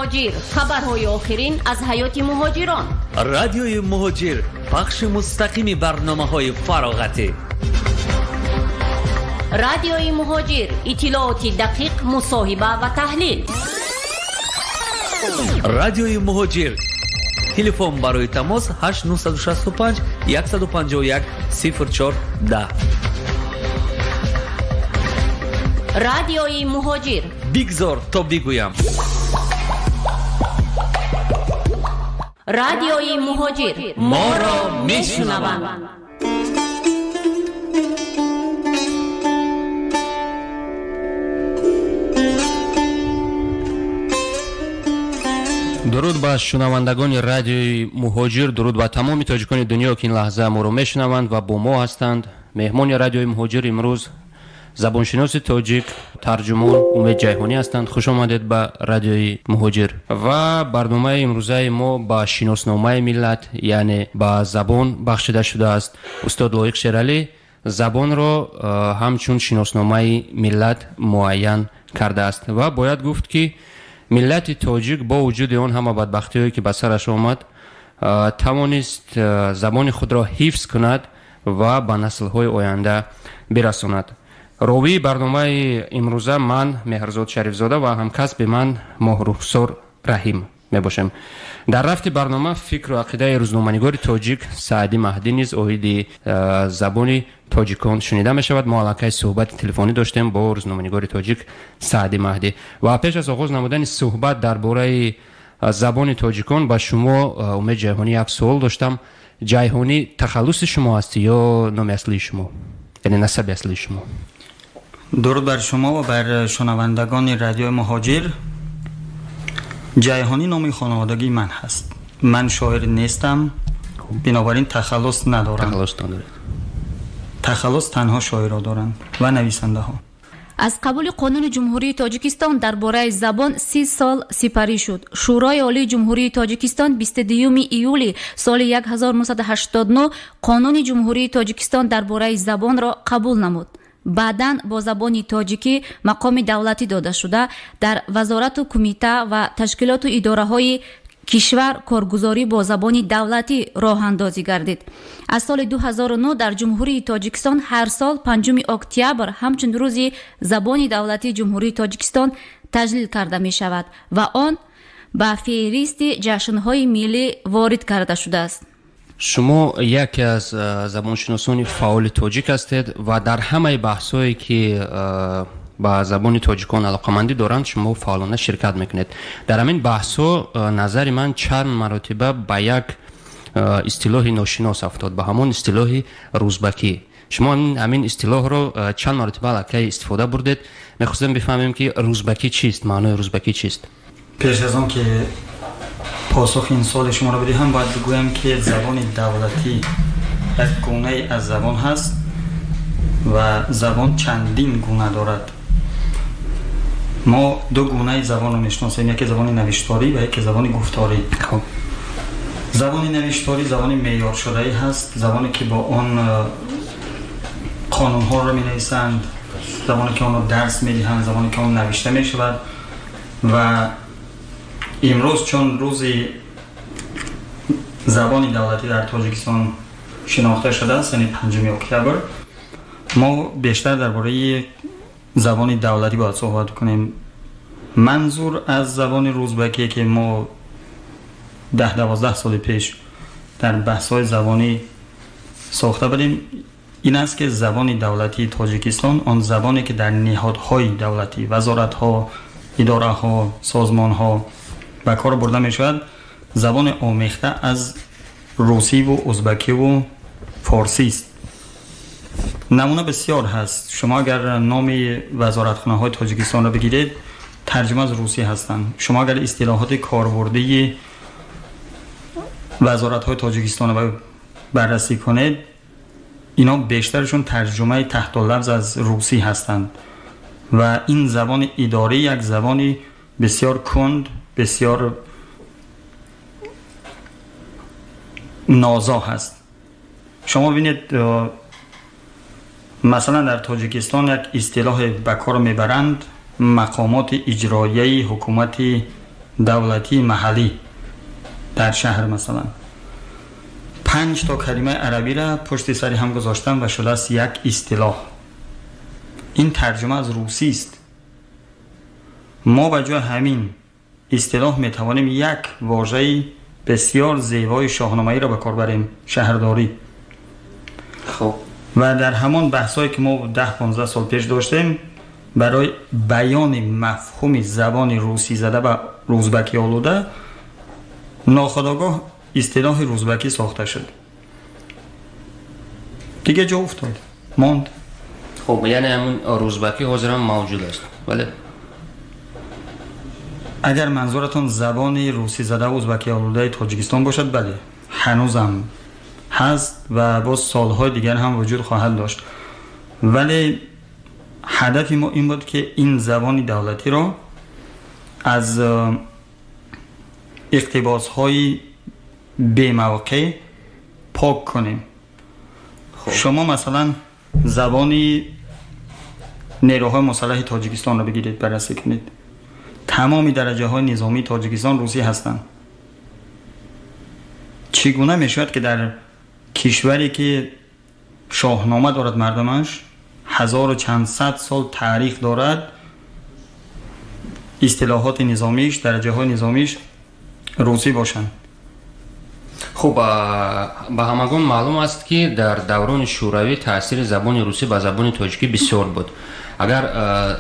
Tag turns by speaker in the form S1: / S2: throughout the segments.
S1: مهاجر خبرهای آخرین از حیات مهاجران.
S2: رادیوی مهاجر پخش مستقیم برنامه‌های فراغتی.
S1: رادیوی مهاجر اطلاعات دقیق، مصاحبه و تحلیل.
S2: رادیوی مهاجر تلفن برای تماس 8965 151 0410.
S1: رادیوی مهاجر
S2: بگذار تا بگویم.
S1: رادیوی مهاجر ما را میشنوند.
S3: درود با شنوندگان رادیوی مهاجر، درود با تمام تاجیکان دنیا که این لحظه ما رو میشنوند و با ما هستند. مهمان رادیوی مهاجر امروز زبانشناس تاجیک ترجمان امید جیهانی هستند. خوش آمدید به رادیوی مهاجر. و برنامه امروزه ما با شناسنامه ملت یعنی با زبان بخشیده شده است. استاد لایق شیرعلی زبان را همچون شناسنامه ملت معین کرده است و باید گفت که ملت تاجیک با وجود آن همه بدبختی‌هایی که به سرش آمد توانست زبان خود را حفظ کند و به نسل‌های آینده برساند. راوی برنامه امروزه من مهرزاد شریفزاده و همکسب من ماهرخسار رحیم میباشیم. در رفت برنامه فکر و عقیده روزنامه‌نگار تاجیک سعدی مهدی نیز اوهید زبان تاجیکان شنیده می شود. ما علاقه صحبت تلفنی داشتیم با روزنامه‌نگار تاجیک سعدی مهدی و پیش از آغاز نمودن صحبت درباره زبان تاجیکان با شما امید جیهانی یک سوال داشتم. جیهانی تخلص شما است یا نام اصلی شما، یعنی نسب اصلی شما؟
S4: درود بر شما و بر شنوندگان رادیو مهاجر. جیهانی نام خانوادگی من هست. من شاعر نیستم، بنابراین تخلص ندارم. تخلص تنها شاعرها دارند و نویسنده ها.
S5: از قبول قانون جمهوری تاجیکستان درباره زبان 30 سال سپری شد. شورای عالی جمهوری تاجیکستان 22 ایول سال 1989 قانون جمهوری تاجیکستان درباره زبان را قبول نمود. بعداً با زبان تاجیکی مقام دولتی داده شده در وزارت و کمیته و تشکیلات و اداره های کشور کارگزاری با زبان دولتی راه اندازی گردید. از سال 2009 در جمهوری تاجیکستان هر سال 5 اکتبر همچون روز زبان دولتی جمهوری تاجیکستان تجلیل کرده می شود و آن به فهرست جشن‌های ملی وارد کرده شده است.
S3: شما یکی از زبانشناسان فعال تاجیک هستید و در همه بحث‌هایی که با زبان تاجیکان علاقه‌مندی دارند شما فعالانه شرکت میکنید. در همین بحث‌ها نظر من چند مرتبه به یک اصطلاح ناشناس افتاد، به همون اصطلاح روزبکی. شما همین اصطلاح رو چند مرتبه علاقه استفاده بردید. می‌خواستم بفهمیم که روزبکی چیست، معنای روزبکی چیست؟
S4: پیش از آن که پاسخ این سوال شما را بدهم باید بگویم که زبان دولتی یک گونه از زبان هست و زبان چندین گونه دارد. ما دو گونه زبان رو میشناسیم، یکی زبان نوشتاری و یکی زبان گفتاری.
S3: خب
S4: زبان نوشتاری زبان معیار شده‌ای هست، زبانی که با آن قانون ها رو می‌نویسند، زبانی که آن رو درس می‌دهند، زبانی که آن نوشته می‌شود. و امروز چون روز زبان دولتی در تاجیکستان شناخته شده است، یعنی 5 اکتبر، ما بیشتر درباره زبان دولتی باید صحبت کنیم. منظور از زبان روزبکی که ما 10-12 سال پیش در بحث‌های زبانی ساخته بودیم این است که زبان دولتی تاجیکستان آن زبانی که در نهادهای دولتی، وزارت‌ها، اداره‌ها، سازمان‌ها به کار برده می‌شود، زبان آمیخته از روسی و ازبکی و فارسی است. نمونه بسیار هست. شما اگر نام وزارتخانه‌های تاجیکستان را بگیرید ترجمه از روسی هستند. شما اگر اصطلاحات کاربردی وزارت‌های تاجیکستان را بررسی کنید اینا بیشترشون ترجمه تحت لفظ از روسی هستند و این زبان اداری یک زبانی بسیار کند، بسیار نازا هست. شما ببینید مثلا در تاجیکستان یک اصطلاح به کار میبرند مقامات اجرایی حکومت دولتی محلی در شهر مثلا 5 تا کلمه عربی را پشت سری هم گذاشتن و شده است یک اصطلاح. این ترجمه از روسی است. ما به جای همین اصطلاح می توانیم یک واژه بسیار زیبای شاهنامه‌ای را به کار بریم، شهرداری.
S3: خب
S4: و در همان بحثایی که ما 10-15 سال پیش داشتیم برای بیان مفهوم زبان روسی زده و روزبکی آلوده ناخودآگاه اصطلاح روزبکی ساخته شد. دیگه جا افتاد، ماند.
S3: خب یعنی همون روزبکی حاضر هم موجود است. بله.
S4: اگر منظورتون زبان روسی زده و ازبکی آلوده تاجیکستان باشد، بله هنوزم هست و باز سالهای دیگر هم وجود خواهد داشت، ولی هدف ما این بود که این زبان دولتی را از اقتباس‌های بی موقع پاک کنیم. شما مثلا زبانی نیروهای مسلح تاجیکستان را بگیرید بررسی کنید، تمامی درجه های نظامی تاجیکستان روسی هستند. چگونه میشود که در کشوری که شاهنامه دارد، مردمش 1000 و چند صد سال تاریخ دارد، اصطلاحات نظامیش، درجه های نظامیش روسی باشند؟
S3: خب به همگان معلوم است که در دوران شوروی تاثیر زبان روسی به زبان تاجیکی بسیار بود. اگر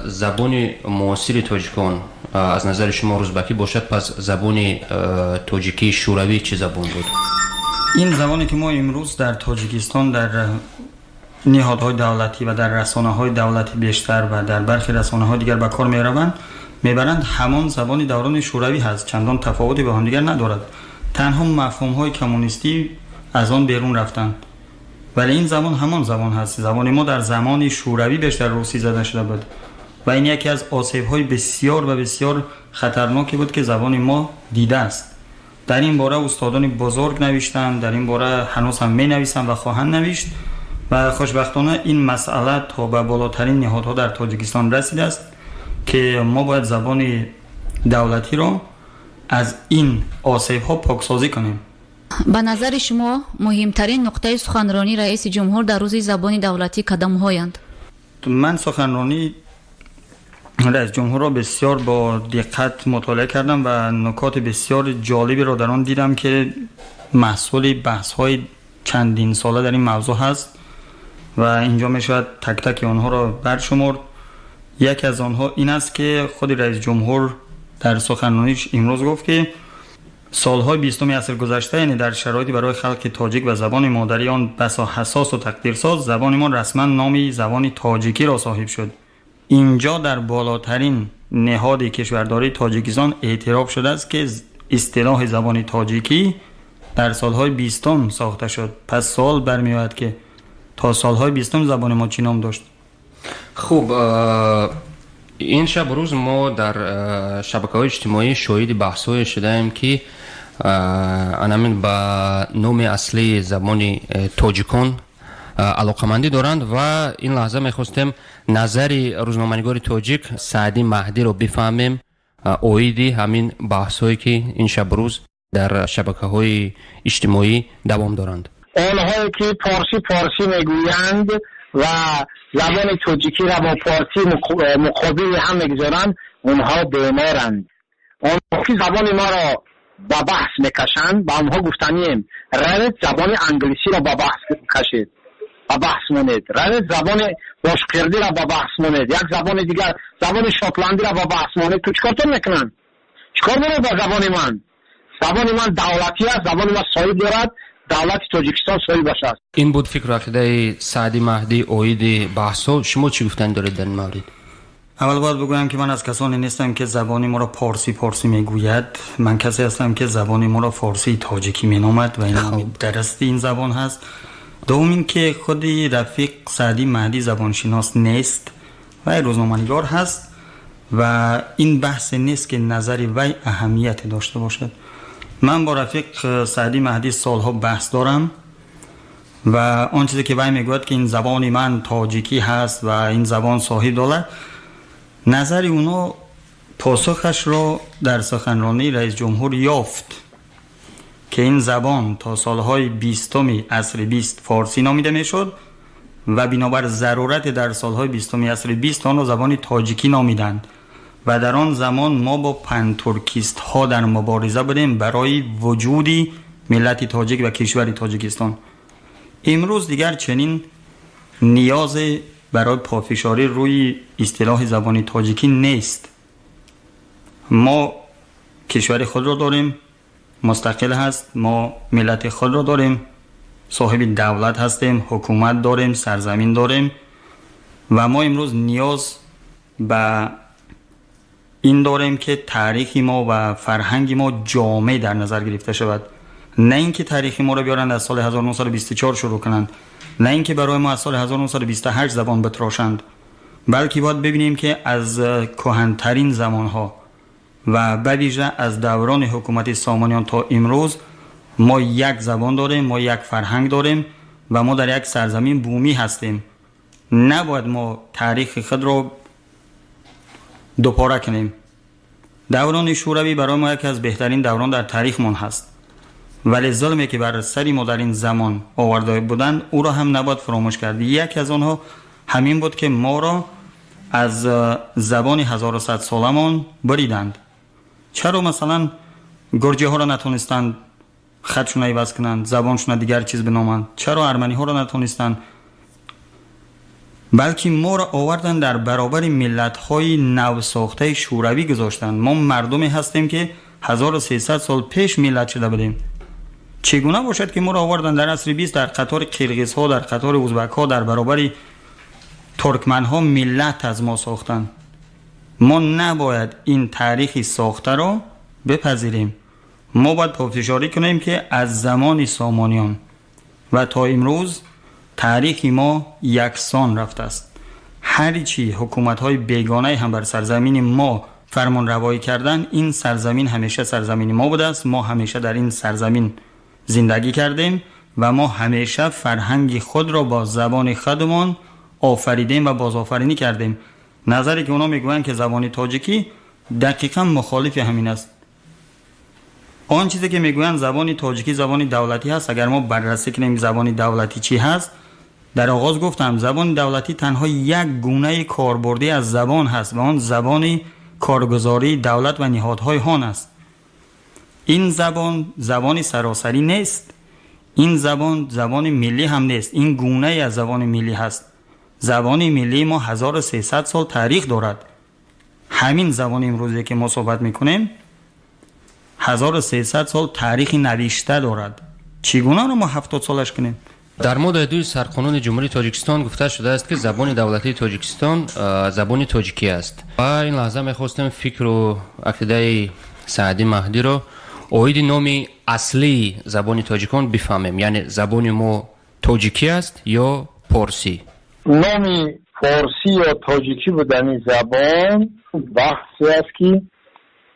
S3: زبان معاصر تاجیکان از نظر شما روزبکی باشد، پس زبان تاجیکی شوروی چه زبان بود؟
S4: این زبانی که ما امروز در تاجیکستان در نهادهای دولتی و در رسانه‌های دولتی بیشتر و در برخی رسانه‌های دیگر به کار میبرند همان زبان دوران شوروی هست، چندان تفاوتی با هم دیگر ندارد. تنها مفهوم‌های کمونیستی از آن بیرون رفتند، ولی این زبان همان زبان هست. زبان ما در زمان شوروی بیشتر روسی زده شده بود و این یکی از آسیب‌های بسیار و بسیار خطرناکی بود که زبان ما دیده است. در این باره استادان بزرگ نوشتند، در این باره هنوز هم می‌نویسند و خواهند نوشت و خوشبختانه این مسئله تا به بالاترین نهادها در تاجیکستان رسیده است که ما باید زبان دولتی را از این آسیب‌ها پاکسازی کنیم.
S5: به نظر شما مهمترین نقطه سخنرانی رئیس جمهور در روز زبان دولتی کدام‌هایند؟
S4: من سخنرانی رئیس جمهور را بسیار با دقت مطالعه کردم و نکات بسیار جالبی را در آن دیدم که محصول بحث‌های چندین ساله در این موضوع هست و اینجا میشود تک تک آنها را برشمرد. یک از آنها این است که خود رئیس جمهور در سخنرانیش امروز گفت که سالهای 20 عصر گذشته، یعنی در شرایطی برای خلق تاجیک و زبان مادری آن بسا حساس و تقدیرساز، زبان ما رسما نامی زبان تاجیکی را صاحب شد. اینجا در بالاترین نهاد کشورداری تاجیکستان اعتراف شده است که اصطلاح زبان تاجیکی در سالهای 20 ساخته شد. پس سوال برمیاد که تا سالهای 20 زبان ما چی نام داشت؟
S3: خب این شب روز ما در شبکه‌های اجتماعی شاهد بحث‌های شدیم که انامین با نام اصلی زبان تاجیکان علاقمندی دارند و این لحظه می‌خواستیم نظر روزنامه‌نگار تاجیک سعدی مهدی رو بفهمیم اویدی همین بحث‌هایی که این شب روز در شبکه‌های اجتماعی دوام دارند.
S6: آنهایی که فارسی میگویند و زبان تاجیکی را با فارسی مقابل هم میگذارند، اونها بیمارند. آنها که زبان ما را با بحث میکشند، با اونها گفتنیم روید زبان انگلیسی را با بحث کشید، با بحث مونید، روید زبان باشقردی را با بحث مونید، یک زبان دیگر زبان شاتلندی را با بحث مونید. تو چکارتون میکنن؟ چکار دارد با زبان من؟ زبان من دولتی است، زبان من صاحب دارد، دولت تاجیکستان صاحب باشد.
S3: این بود فکر عقیده سعدی مهدی اوید بحثو. شما چی گفتن دارید در این مورد؟
S4: اول باید بگویم که من از کسانی نیستم که زبانی ما را پارسی میگوید. من کسی هستم که زبانی ما را فارسی تاجیکی مینامد و این درستی این زبان هست. دوم این که خودی رفیق سعدی مهدی زبانشناس نیست و روزنامه‌نگار هست و این بحث نیست که نظری وی اهمیت داشته باشد. من با رفیق سعدی مهدی سالها بحث دارم و آن چیزی که وی میگوید که این زبان من تاجیکی هست و این زبان صاحب داره، نظر اونا پاسخش را در سخنرانی رئیس جمهور یافت که این زبان تا سالهای 20 عصر 20 فارسی نامیده میشد و بنابر ضرورت در سالهای 20 عصر 20 آن را زبان تاجیکی نامیدند و در آن زمان ما با پنترکیست ها در مبارزه بودیم برای وجودی ملت تاجیک و کشور تاجیکستان. امروز دیگر چنین نیاز برای پافشاری روی اصطلاح زبان تاجیکی نیست. ما کشور خود را داریم، مستقل هست، ما ملت خود را داریم، صاحب دولت هستیم، حکومت داریم، سرزمین داریم و ما امروز نیاز به این داریم که تاریخ ما و فرهنگ ما جامع در نظر گرفته شود. نه اینکه تاریخ ما را بیارند از سال 1924 شروع کنند، نه اینکه برای ما از سال 1928 زبان بتراشند، بلکه باید ببینیم که از کهن‌ترین زمانها و به ویژه از دوران حکومت سامانیان تا امروز ما یک زبان داریم، ما یک فرهنگ داریم و ما در یک سرزمین بومی هستیم. نباید ما تاریخ خود را دوپاره کنیم. دوران شوروی برای ما یکی از بهترین دوران در تاریخ من هست، ولی ظلمی که بر سری ما در این زمان آورده بودند او را هم نباید فراموش کرد. یکی از آنها همین بود که ما را از زبان 1100 سالمان بریدند. چرا مثلا گرجی ها را نتونستند خطشون عوض کنند، زبانشون دیگر چیز بنامند؟ چرا ارمنی ها را نتونستند؟ بلکه ما را آوردن در برابر ملت های نو ساخته شوروی گذاشتن. ما مردمی هستیم که 1300 سال پیش ملت شده بودیم. چگونه باشد که ما را آوردن در عصر 20 در قطار قرقیز ها، در قطار ازبک ها، در برابر ترکمن ها ملت از ما ساختن؟ ما نباید این تاریخی ساخته را بپذیریم. ما باید پافشاری کنیم که از زمان سامانیان و تا امروز تاریخ ما یکسان رفته است. هر چی حکومت های بیگانه هم بر سرزمین ما فرمان روایی کردن، این سرزمین همیشه سرزمین ما بوده است. ما همیشه در این سرزمین زندگی کردیم و ما همیشه فرهنگ خود را با زبان خودمان آفریدیم و بازآفرینی کردیم. نظری که اونا میگویند که زبان تاجیکی دقیقا مخالف همین است. آن چیزی که میگویند زبان تاجیکی زبان دولتی هست، اگر ما بررسی کنیم زبان دولتی چی هست، در آغاز گفتم زبان دولتی تنها یک گونه کاربردی از زبان هست و آن زبان کارگزاری دولت و نهادهای هان است. این زبان سراسری نیست. این زبان ملی هم نیست. این گونه از زبان ملی هست. زبان ملی ما 1300 سال تاریخ دارد. همین زبان امروزی که ما صحبت میکنیم 1300 سال تاریخ نوشته دارد. چگونه رو ما 70 سالش کنیم؟
S3: در ماده 2 سرقانون جمهوری تاجیکستان گفته شده است که زبان دولتی تاجیکستان زبان تاجیکی است. و این لحظه میخواستم فکر و عقیده سعدی مهدی رو اوید نام اصلی زبان تاجیکان بفهمیم. یعنی زبان ما تاجیکی است یا پارسی؟
S6: نام فارسی یا تاجیکی بودن زبان بحثی است که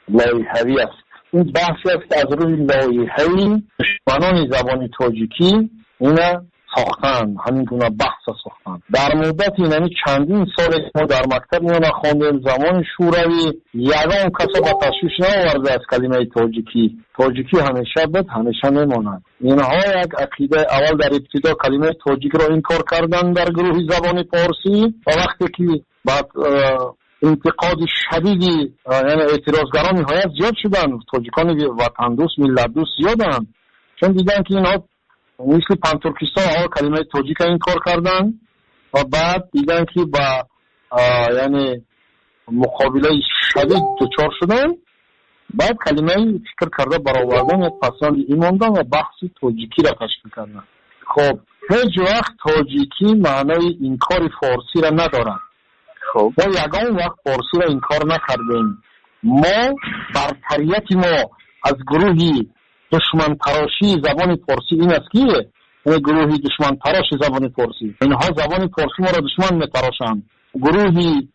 S6: لایحه‌ای است. این بحثی است که از روی لایحه‌ای دشمنان زبان تاجیکی اینا ساختن، همین گونه بحث ساختن. در مدت یعنی چندین سال ما در مکتب میونه خواندیم زمان شوروی یگان کس به تشویش نآورده از کلمه تاجیکی. تاجیکی همیشه بود، همیشه میماند. اینها یک عقیده اول در ابتدا کلمه تاجیک را انکار کردن در گروه زبان فارسی و وقتی که بعد انتقاد شدیدی یعنی اعتراضگران نهایت زیاد شدن، تاجیکان وطن دوست ملت دوست زیادن، چون دیدن که اینها مثل پنترکیستان کلمه تاجیک انکار کردن و بعد دیدن که با یعنی مقابله شدید دچار شدن، بعد کلمه فکر کرده برآوردن پسند ایماندن و بحث تاجیکی را تشکیل کردن. خب هیچ وقت تاجیکی معنای انکار فارسی را ندارد. خب ما یگان وقت فارسی را انکار نکردیم. ما برتریت ما از گروه دشمن تراشی زبان فارسی این است که این گروه دشمن تراش زبان فارسی، اینها زبان فارسی ما را دشمن میتراشند. گروهی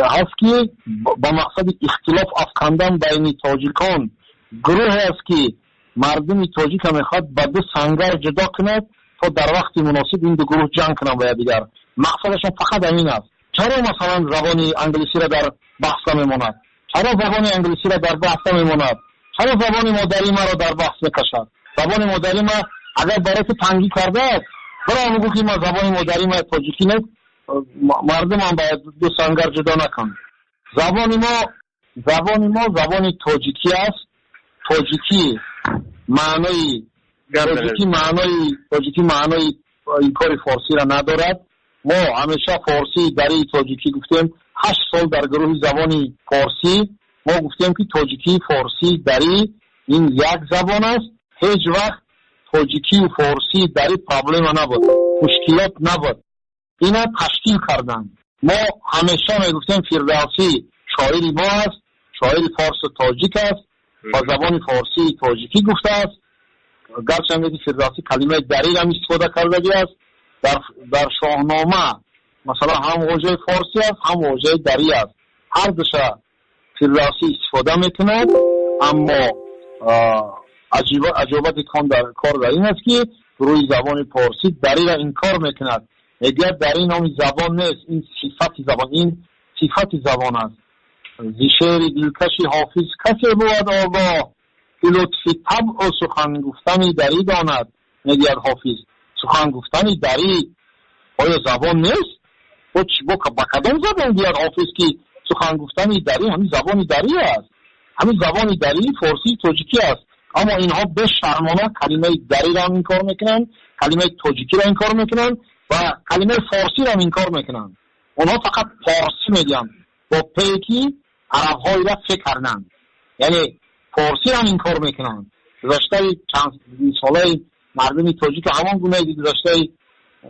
S6: هست که با مقصد اختلاف افکندن بین تاجیکان، گروه است که مردم تاجیک میخواد با دو سنگر جدا کند تا در وقت مناسب این دو گروه جنگ کنند با دیگر. مقصدشون فقط همین است. چرا مثلا زبان انگلیسی را در بحث نمیماند؟ چرا زبان انگلیسی را در بحث میماند؟ چرا زبان مادری ما را در بحث میکشد؟ زبان مادری ما اگر برای تو تنگی کرده است، برای میگو که ما زبان مادری ما تاجیکی نیست، مردم هم باید دو سنگر جدا نکن. زبان ما زبان تاجیکی است. تاجیکی معنی این کار فارسی را ندارد. ما همیشه فارسی در تاجیکی گفتیم 8 سال در گروه زبانی فارسی ما گفتیم که تاجیکی فارسی در این یک زبان است. هیچ وقت تاجیکی و فارسی در پرابلم نبود، مشکلات نبود. اینا تشکیل کردن. ما همیشه می گفتیم فردوسی شاعری ما است، شاعر فارس و تاجیک است و زبان فارسی تاجیکی گفته است. گرچه فردوسی کلمه دری را استفاده کرده است. در شاهنامه مثلا هم واژه فارسی است هم واژه دری است. هر دوشا فردوسی استفاده میکند. اما عجیبت کار در این است که روی زبان فارسی دری را انکار میکند. میگه دری نامی زبان نیست، این صفت زبان است. زشیر دلکشی حافظ کسی بود آگاه، لطفی طبع و سخن گفتنی دری داند. میگه حافظ سخن گفتنی دری آیا زبان نیست؟ با کدام زبان بیاد حافظ که سخن گفتنی دری همین زبانی دری است؟ همین زبانی دری فارسی تاجیکی است. اما اینها به شرمانه کلمه دری را انکار میکنن، کلمه تاجیکی را انکار میکنن و کلمه فارسی را انکار میکنن. اونها فقط فارسی میگن با پیکی عرب های را فکر کردن، یعنی فارسی را انکار میکنن. گذشته چند ساله مردمی تاجیک همان گونه گذشته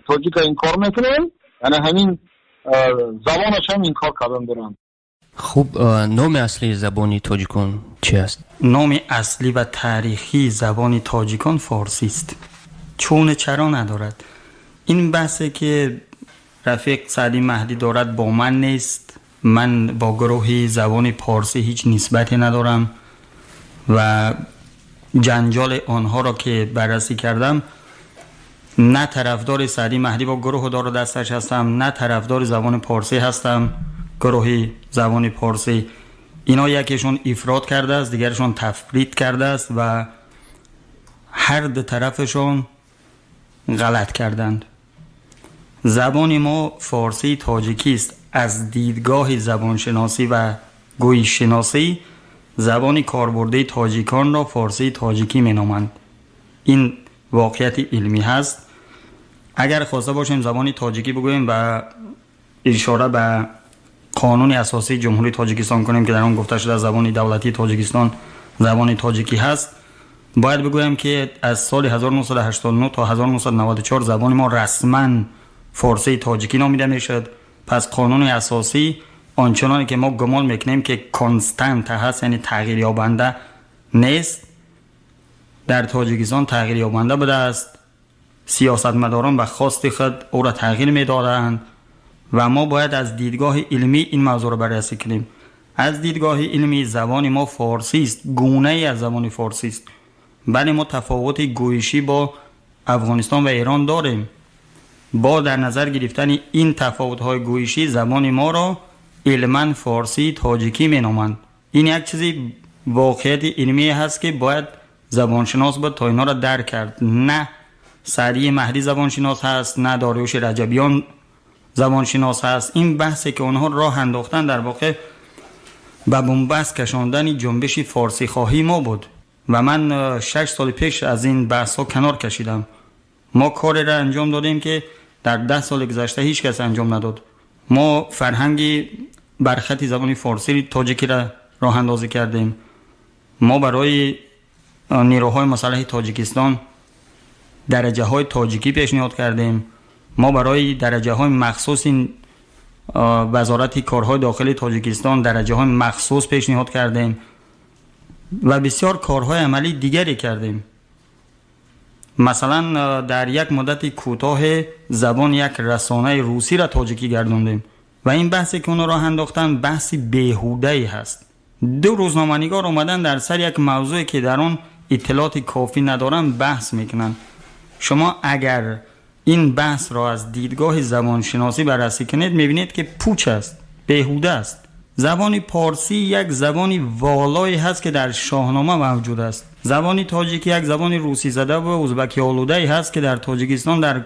S6: تاجیک انکار میکنن، یعنی همین زبانش هم انکار کردن دارن.
S3: خب نام اصلی زبانی تاجیکان چی است؟
S4: نام اصلی و تاریخی زبان تاجیکان فارسی است. چون چرا ندارد؟ این بحثی که رفیق سعدی مهدی دارد با من نیست. من با گروه زبان فارسی هیچ نسبتی ندارم و جنجال آنها را که بررسی کردم، نه طرفدار سعدی مهدی با گروه دار دستش هستم، نه طرفدار زبان فارسی هستم. گروه زبان فارسی اینا یکیشون افراط کرده است، دیگرشون تفرید کرده است و هر دو طرفشون غلط کردند. زبان ما فارسی تاجیکی است. از دیدگاه زبانشناسی و گویی شناسی زبان کاربرده تاجیکان را فارسی تاجیکی می‌نامند. این واقعیت علمی هست. اگر خواسته باشیم زبان تاجیکی بگوییم و اشاره به قانون اساسی جمهوری تاجیکستان کنیم که در آن گفته شده زبان دولتی تاجیکستان زبان تاجیکی هست، باید بگویم که از سال 1989 تا 1994 زبان ما رسما فارسی تاجیکی نامیده میشد. پس قانون اساسی آنچنانی که ما گمان میکنیم که کانستانت هست، یعنی تغییر یابنده نیست، در تاجیکستان تغییر یابنده بوده است. سیاستمداران به خواست خود او را تغییر میدادند و ما باید از دیدگاه علمی این موضوع را بررسی کنیم. از دیدگاه علمی زبان ما فارسی است، گونه ای از زبان فارسی است. بله ما تفاوت گویشی با افغانستان و ایران داریم. با در نظر گرفتن این تفاوت‌های گویشی زبان ما را علما فارسی تاجیکی می‌نامند. این یک چیزی واقعیت علمی هست که باید زبانشناس باید تا اینا را درک کرد. نه سعدی مهدی زبانشناس هست، نه داریوش رجبیان زبانشناس هست. این بحثی که اونها راه انداختن در واقع به بنبست کشاندن جنبش فارسی خواهی ما بود و من 6 سال پیش از این بحث ها کنار کشیدم. ما کاری را انجام دادیم که در 10 سال گذشته هیچ کس انجام نداد. ما فرهنگی برخط زبان فارسی تاجیکی را راه اندازی کردیم. ما برای نیروهای مسلح تاجیکستان درجه های تاجیکی پیشنهاد کردیم. ما برای درجه های مخصوص وزارت کارهای داخلی تاجیکستان درجه های مخصوص پیشنهاد کردیم و بسیار کارهای عملی دیگری کردیم. مثلا در یک مدت کوتاه زبان یک رسانه روسی را تاجیکی گرداندیم و این بحثی که اونا راه انداختن بحثی بیهوده‌ای هست. 2 روزنامه‌نگار اومدن در سر یک موضوعی که در اون اطلاعات کافی ندارن بحث میکنن. شما اگر این بحث را از دیدگاه زبانشناسی بررسی کنید میبینید که پوچ است، بیهوده است. زبان پارسی یک زبانی والایی هست که در شاهنامه موجود است. زبان تاجیکی یک زبان روسی زده و ازبکی آلوده‌ای هست که در تاجیکستان در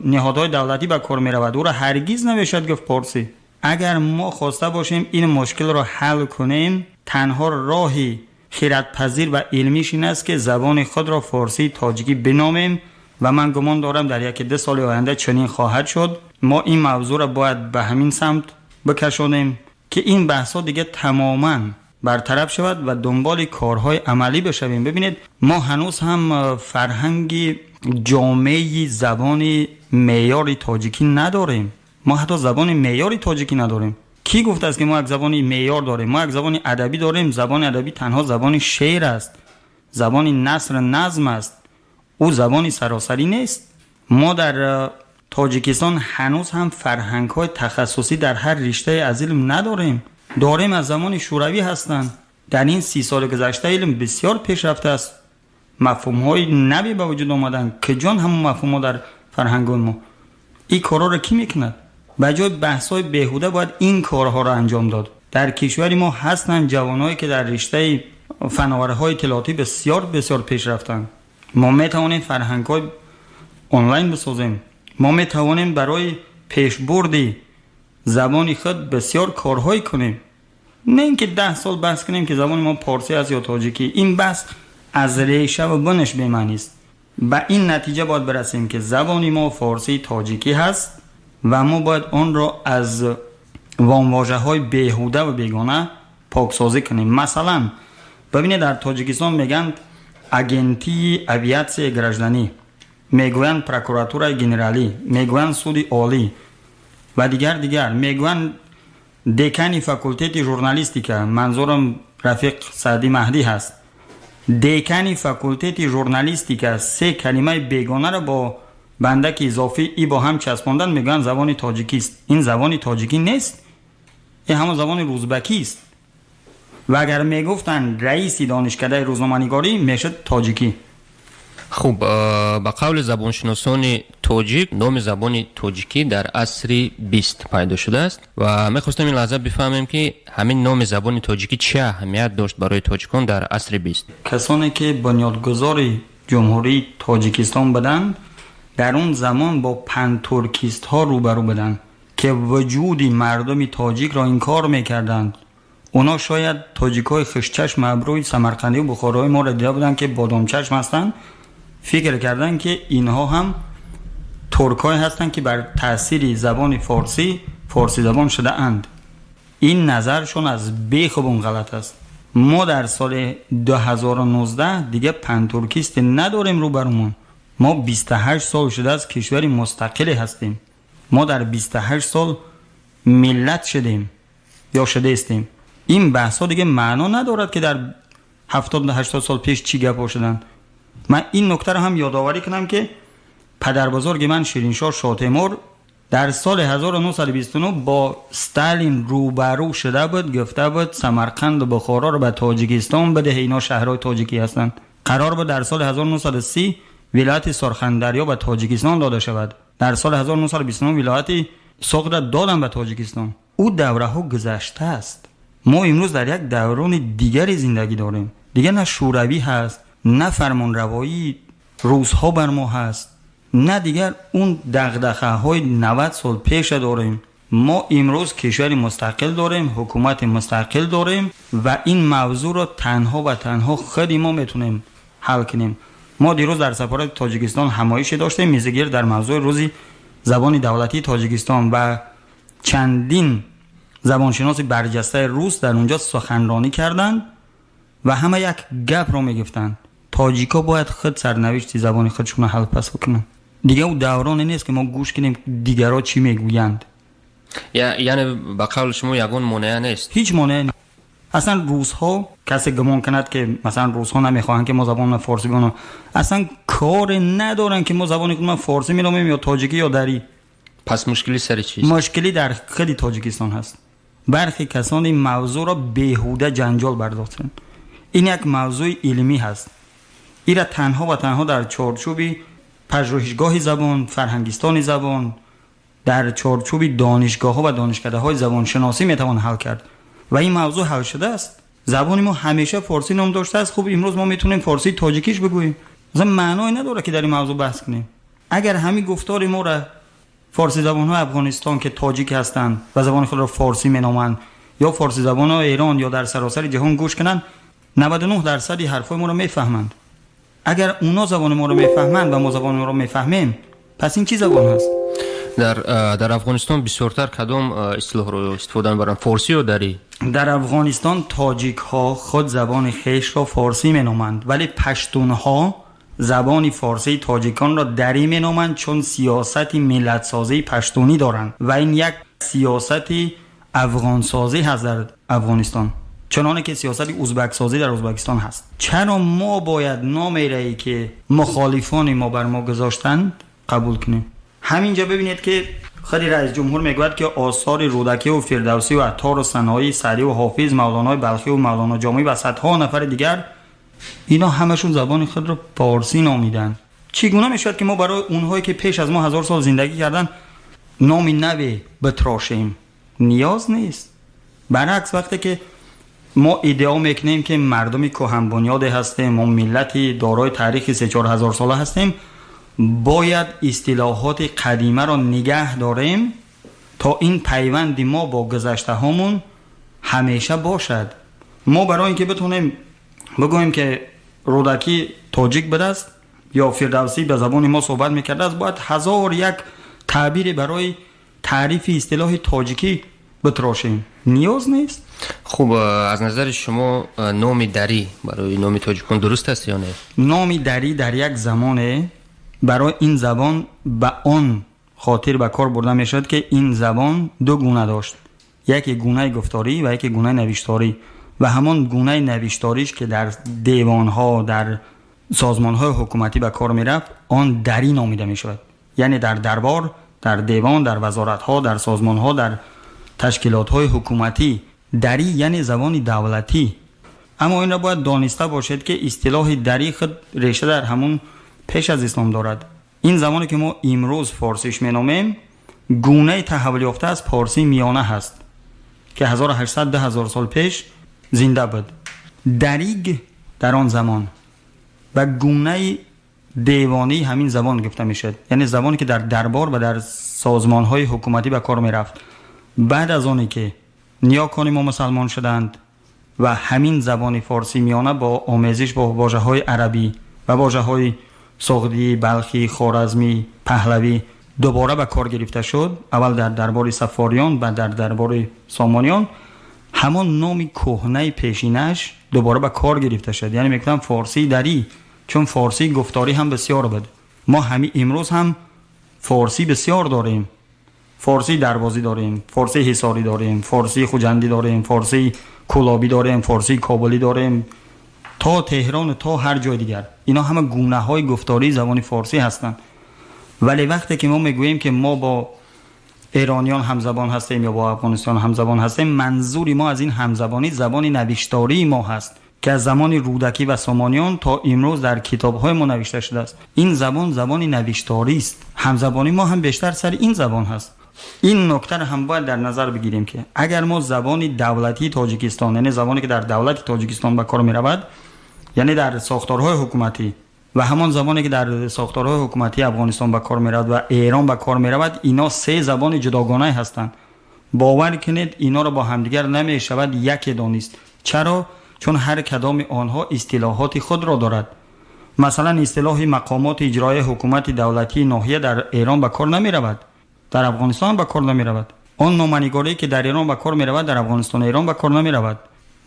S4: نهادهای دولتی به کار می‌رود. او را هرگز نمی‌شود گفت پارسی. اگر ما خواسته باشیم این مشکل را حل کنیم، تنها راهی خیرات‌پذیر و علمیش این است که زبان خود را فارسی تاجیکی بنامیم و من گمان دارم در 1-2 سال آینده چنین خواهد شد. ما این موضوع را باید به همین سمت بکشانیم که این بحث‌ها دیگه تماماً برطرف شود و دنبال کارهای عملی بشویم. ببینید ما هنوز هم فرهنگ جامعه زبان معیاری تاجیکی نداریم. ما حتی زبان معیاری تاجیکی نداریم. کی گفته است که ما یک زبان معیار داریم؟ ما یک زبان ادبی داریم. زبان ادبی تنها زبان شعر است، زبان نثر نظم است، او زبانی سراسری نیست. ما در تاجیکستان هنوز هم فرهنگ‌های تخصصی در هر رشته از علم نداریم. داریم از زمان شوروی هستند. در این 30 سال گذشته علم بسیار پیشرفته است. مفهوم‌های نوی به وجود آمدن که جان همون مفهوم‌ها در فرهنگ ما. این کارا را کی میکند؟ به جای بحث‌های بیهوده باید این کارها را انجام داد. در کشور ما هستند جوانایی که در رشته فناوری‌های اطلاعاتی بسیار بسیار پیشرفتند. ما میتوانیم فرهنگ‌های آنلاین بسازیم. ما میتوانیم برای پیشبرد زبان خود بسیار کارهای کنیم. نه اینکه 10 سال بحث کنیم که زبان ما پارسی است یا تاجیکی. این بحث از ریشه و بنش بی‌معنی است. به این نتیجه باید برسیم که زبان ما فارسی تاجیکی هست و ما باید آن را از وامواژه‌های بیهوده و بیگانه پاکسازی کنیم. مثلا ببینید در تاجیکستان میگن اگنتی اویاتسیای گراجدانی، میگویند پروکوراتورای گنرالی، میگویند سود عالی و دیگر میگویند دکانی فاکولته ژورنالیستیکا، منظورم رفیق سعدی مهدی هست. دکانی فاکولته ژورنالیستیکا 3 کلمه بیگانه را با بندک اضافی ای با هم چسباندن، میگن زبان تاجیکی است. این زبان تاجیکی نیست، این همون زبان ازبکی است. و اگر میگفتن رئیس دانشکده روزنامه‌نگاری میشد تاجیکی.
S3: خوب، با قول زبانشناسان تاجیک نام زبان تاجیکی در عصر 20 پیدا شده است و میخواستم این لحظه بفهمیم که همین نام زبان تاجیکی چه اهمیت داشت برای تاجیکان در عصر 20.
S4: کسانی که بنیادگذار جمهوری تاجیکستان بودند در اون زمان با پنتورکیست ها روبرو بودند که وجودی مردم تاجیک را انکار میکردند. اونا شاید تاجیکای خشچشم ابروی سمرقندی و بخارای ما را دیده بودند که بادام چشم هستند، فکر کردن که اینها هم ترکای هستند که بر تأثیر زبان فارسی زبان شده اند. این نظرشون از بیخوبون غلط است. ما در سال 2019 دیگه پنتورکیست نداریم رو برمون. ما 28 سال شده از کشوری مستقلی هستیم. ما در 28 سال ملت شدیم یا شده استیم. این بحث ها دیگه معنا ندارد که در 70-80 سال پیش چی گپ شدن. من این نکته رو هم یادآوری کنم که پدر بزرگ من شیرینشاه شاه تیمور در سال 1929 با استالین روبرو شده بود، گفته بود سمرقند و بخارا رو به تاجیکستان بده، اینا شهرهای تاجیکی هستند. قرار بود در سال 1930 ولایت سرخندریا به تاجیکستان داده شود. در سال 1929 ولایت سغد دادن به تاجیکستان. او دوره ها گذشته است. ما امروز در یک دوران دیگری زندگی داریم. دیگه نه شوروی هست، نه فرمان روایی روس ها بر ما هست، نه دیگر اون دغدغه های 90 سال پیش داریم. ما امروز کشوری مستقل داریم، حکومت مستقل داریم و این موضوع رو تنها و تنها خود ما میتونیم حل کنیم. ما دیروز در سفارت تاجیکستان همایشی داشتیم، میزگیر در موضوع روزی زبان دولتی تاجیکستان و چندین زبانشناس برجسته روس در اونجا سخنرانی کردند و همه یک گپ رو میگفتند: تاجیکا باید خود سرنوشت زبان خودشون حل پس بکنن. دیگه اون دوران نیست که ما گوش کنیم دیگرها چی میگویند.
S3: یعنی با قول شما یگان مانع نیست؟
S4: هیچ مانع نیست. اصلا روس ها کسی گمان کند که مثلا روس ها نمیخواهند که ما زبان فارسی بگویم، اصلا کار ندارن که ما زبان خودمون فارسی می‌نامیم یا تاجیکی یا دری.
S3: پس مشکلی سر چیست؟
S4: مشکلی در خود تاجیکستان هست. برخی کسان این موضوع را بیهوده جنجال برداشتن. این یک موضوع علمی هست. این را تنها و تنها در چارچوب پژوهشگاه زبان، فرهنگستان زبان در چارچوب دانشگاه‌ها و دانشکده‌های زبانشناسی میتوان حل کرد و این موضوع حل شده است. زبان ما همیشه فارسی نام داشته است. خب امروز ما میتونیم فارسی تاجیکیش بگوییم. اصلا معنی نداره که در این موضوع بحث کنیم. اگر همین گفتار ما را فارسی زبان‌های افغانستان که تاجیک هستند و زبان خود را فارسی مینامند یا فارسی زبان‌های ایران یا در سراسر جهان گوش کنند 99% حرفای ما را میفهمند. اگر اونا زبان ما رو میفهمند و ما زبان ما رو میفهمیم پس این چی زبان هست؟
S3: در افغانستان بسیارتر کدام اصطلاح رو استفاده می‌برن؟ فارسی رو داری؟
S4: در افغانستان تاجیک ها خود زبان خیش را فارسی مینامند ولی پشتون ها زبان فارسی تاجیکان را دری مینامند چون سیاست ملت سازی پشتونی دارند و این یک سیاست افغان سازی هست در افغانستان، چنانه که سیاست ازبک سازی در ازبکستان هست. چرا ما باید نامی رایی که مخالفان ما بر ما گذاشتند قبول کنیم؟ همینجا ببینید که خود رئیس جمهور میگوید که آثار رودکی و فردوسی و عطار و سنایی، سعدی و حافظ، مولانا بلخی و مولانا جامی و صدها نفر دیگر اینا همشون زبان خود را فارسی نامیدن. چگونه میشود که ما برای اونهایی که پیش از ما 1000 سال زندگی کردن نامی نوی بتراشیم؟ نیاز نیست. برعکس وقتی که ما ادعا میکنیم که مردمی کهن بنیاد هستیم، ما ملتی دارای تاریخی 3-4 هزار ساله هستیم، باید اصطلاحات قدیمه را نگه داریم تا این پیوند ما با گذشته هامون همیشه باشد. ما برای اینکه بتونیم بگوییم که رودکی تاجیک بوده است یا فردوسی به زبان ما صحبت میکرده است باید 1001 تعبیر برای تعریف اصطلاح تاجیکی بتراشیم. نیاز نیست.
S3: خب از نظر شما نام دری برای نام تاجیکان درست است یا نه؟
S4: نام دری در یک زمانه برای این زبان به آن خاطر به کار برده می شد که این زبان دو گونه داشت، یکی گونه گفتاری و یکی گونه نوشتاری و همان گونه نوشتاریش که در دیوانها در سازمانهای حکومتی به کار می رفت آن دری نامیده می شود. یعنی در دربار، در دیوان، در وزارتها، در سازمانها، در تشکیلاتهای حکومتی دری یعنی زبان دولتی. اما این را باید دانسته باشد که اصطلاح دری خود ریشه در همون پیش از اسلام دارد. این زمانی که ما امروز فارسیش مینامیم گونه تحول یافته از پارسی میانه هست که 1800 سال پیش زنده بود. دریگ در آن زمان و گونه دیوانی همین زبان گفته میشد، یعنی زبانی که در دربار و در سازمانهای حکومتی به کار میرفت. بعد از آنی که نیاکان ما مسلمان شدند و همین زبان فارسی میانه با آمیزش با واژه‌های عربی و واژه‌های سغدی، بلخی، خوارزمی، پهلوی دوباره به کار گرفته شد، اول در دربار صفاریان و در دربار سامانیان، همان نام کهنه پیشینش دوباره به کار گرفته شد. یعنی میگم فارسی دری، چون فارسی گفتاری هم بسیار بود. ما همین امروز هم فارسی بسیار داریم. فارسی دروازی داریم، فارسی حصاری داریم، فارسی خوجندی داریم، فارسی کلابی داریم، فارسی کابلی داریم، تا تهران تا هر جای دیگر. اینا همه گونه های گفتاری زبان فارسی هستند. ولی وقتی که ما میگوییم که ما با ایرانیان همزبان هستیم یا با افغانستان همزبان هستیم، منظوری ما از این همزبانی زبان نوشتاری ما هست که از زمان رودکی و سامانیان تا امروز در کتاب‌های ما نوشته شده است. این زبان زبان نوشتاری است. همزبانی ما هم بیشتر سر این زبان هست. این نکته را هم باید در نظر بگیریم که اگر ما زبان دولتی تاجیکستان، یعنی زبانی که در دولت تاجیکستان به کار می رود، یعنی در ساختارهای حکومتی و همان زبانی که در ساختارهای حکومتی افغانستان به کار می رود و ایران به کار می رود، اینا سه زبان جداگانه هستند. باور کنید اینا را با همدیگر نمی شود یک دانست. چرا؟ چون هر کدام آنها اصطلاحات خود را دارد. مثلا اصطلاح مقامات اجرایی حکومت دولتی ناحیه در ایران به کار نمی رود، در افغانستان به کار نمی رود. آن نامنگاری که در ایران به کار می رود در افغانستان ایران به کار نمی رود.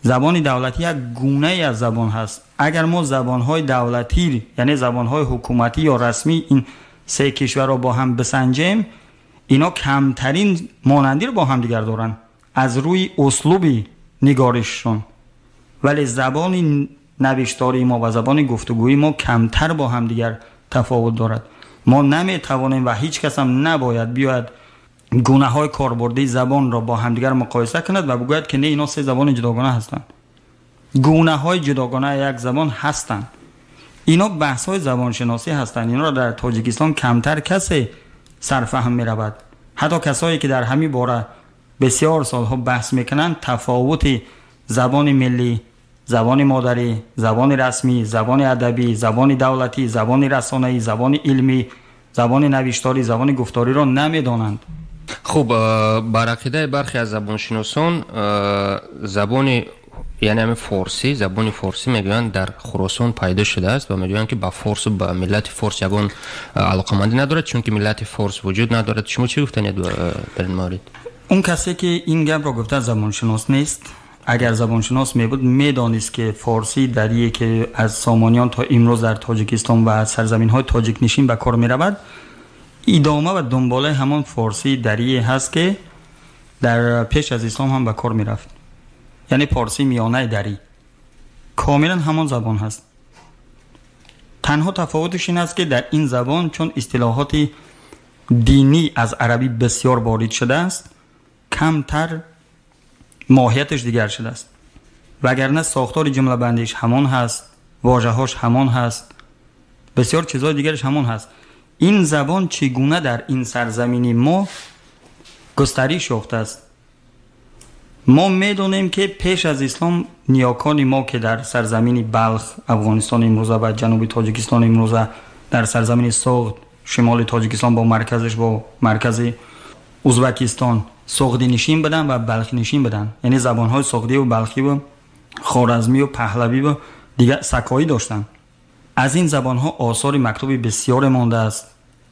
S4: زبان دولتی یک گونه از زبان هست. اگر ما زبانهای دولتی یعنی زبانهای حکومتی یا رسمی این سه کشور را با هم بسنجیم، اینا کمترین مانندی رو با هم دیگر دارن از روی اسلوبی نگارششون، ولی زبان نوشتاری ما و زبان گفتگویی ما کمتر با هم دیگر تفاوت دارد. ما نمیتوانیم و هیچ کس هم نباید بیاید گونه های کاربردی زبان را با همدیگر مقایسه کند و بگوید که نه اینا سه زبان جداگانه هستند. گونه های جداگانه یک زبان هستند. اینا بحث های زبان شناسی هستند. اینا را در تاجیکستان کمتر کسی سرفهم می رود. حتی کسایی که در همین باره بسیار سالها بحث میکنن تفاوت زبان ملی، زبان مادری، زبان رسمی، زبان ادبی، زبان دولتی، زبان رسانه‌ای، زبان علمی، زبان نوشتاری، زبان گفتاری را نمیدانند.
S3: خب بر عقیده برخی از زبانشناسان زبان یعنی همین فارسی، زبان فارسی میگویند در خراسان پیدا شده است و میگویند که با فارس و با ملت فارس یگان علاقمندی ندارد چون که ملت فارس وجود ندارد. شما چی گفتنید در این مورد؟
S4: اون کسی که این گپ را گفته زبانشناس نیست. اگر زبانشناس می بود میدانست که فارسی دریه که از سامانیان تا امروز در تاجیکستان و سرزمین های تاجیک نشین به کار می رود ادامه و دنباله همان فارسی دریه هست که در پیش از اسلام هم به کار می رفت. یعنی فارسی میانه دری کاملا همان زبان هست. تنها تفاوتش این است که در این زبان چون اصطلاحات دینی از عربی بسیار وارد شده است کمتر ماهیتش دیگر شده است، وگرنه ساختار جمله بندیش همان هست، واژه‌هاش همان هست، بسیار چیزهای دیگرش همان هست. این زبان چگونه در این سرزمینی ما گسترش یافته است؟ ما میدونیم که پیش از اسلام نیاکان ما که در سرزمین بلخ، افغانستان امروزه و جنوب تاجیکستان امروزه، در سرزمین سوغد شمال تاجیکستان با مرکزش با مرکز ازبکستان سوغدی نشین بدن و بلخی نشین بدن، یعنی زبانهای سوغدی و بلخی و خوارزمی و پهلوی و دیگر سکایی داشتن. از این زبانها آثار مکتوبی بسیار مانده است.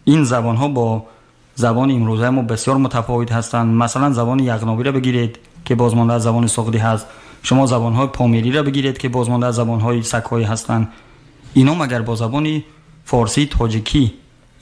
S4: این زبانها با زبان امروزه ما بسیار متفاوت هستند. مثلا زبان یغناوی را بگیرید که بازمانده از زبان سوغدی هست، شما زبانهای پامیری را بگیرید که بازمانده از زبانهای سکایی هستند. اینا مگر با زبان فارسی تاجیکی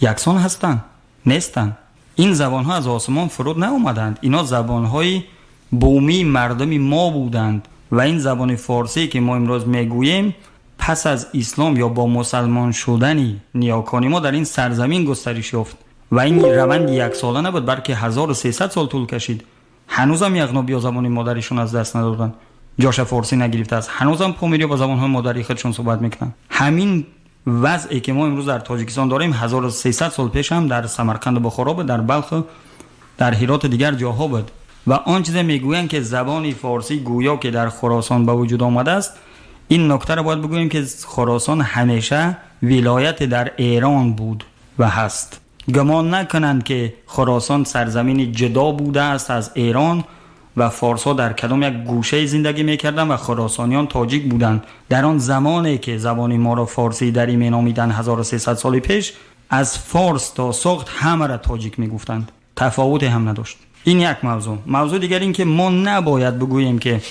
S4: یکسان هستند؟ نیستند. این زبانها از آسمان فرود نیامدند. اینا زبانهای بومی مردم ما بودند و این زبان فارسی که ما امروز میگوییم پس از اسلام یا با مسلمان شدن نیاکان ما در این سرزمین گسترش یافت و این روند یک ساله نبود بلکه 1300 سال طول کشید. هنوزم یغناوی زبان مادریشون از دست ندادن، جاش فارسی نگرفته است. هنوزم پامیری با زبانهای مادری خودشون صحبت میکنن. همین وضعی که ما امروز در تاجیکستان داریم 1300 سال پیش هم در سمرقند و بخارا بود، در بلخ، در هرات دیگر جاها بود. و آن چیز میگویند که زبان فارسی گویا که در خراسان به وجود آمده است، این نکته را باید بگوییم که خراسان همیشه ولایت در ایران بود و هست. گمان نکنند که خراسان سرزمین جدا بوده است از ایران و فارس‌ها در کدام یک گوشه زندگی می‌کردند و خراسانیان تاجیک بودند. در آن زمانی که زبان ما را فارسی دری می‌نامیدند 1300 سال پیش، از فارس تا سوغد همه را تاجیک می‌گفتند، تفاوتی هم نداشت. این یک موضوع دیگر این که ما نباید بگوییم که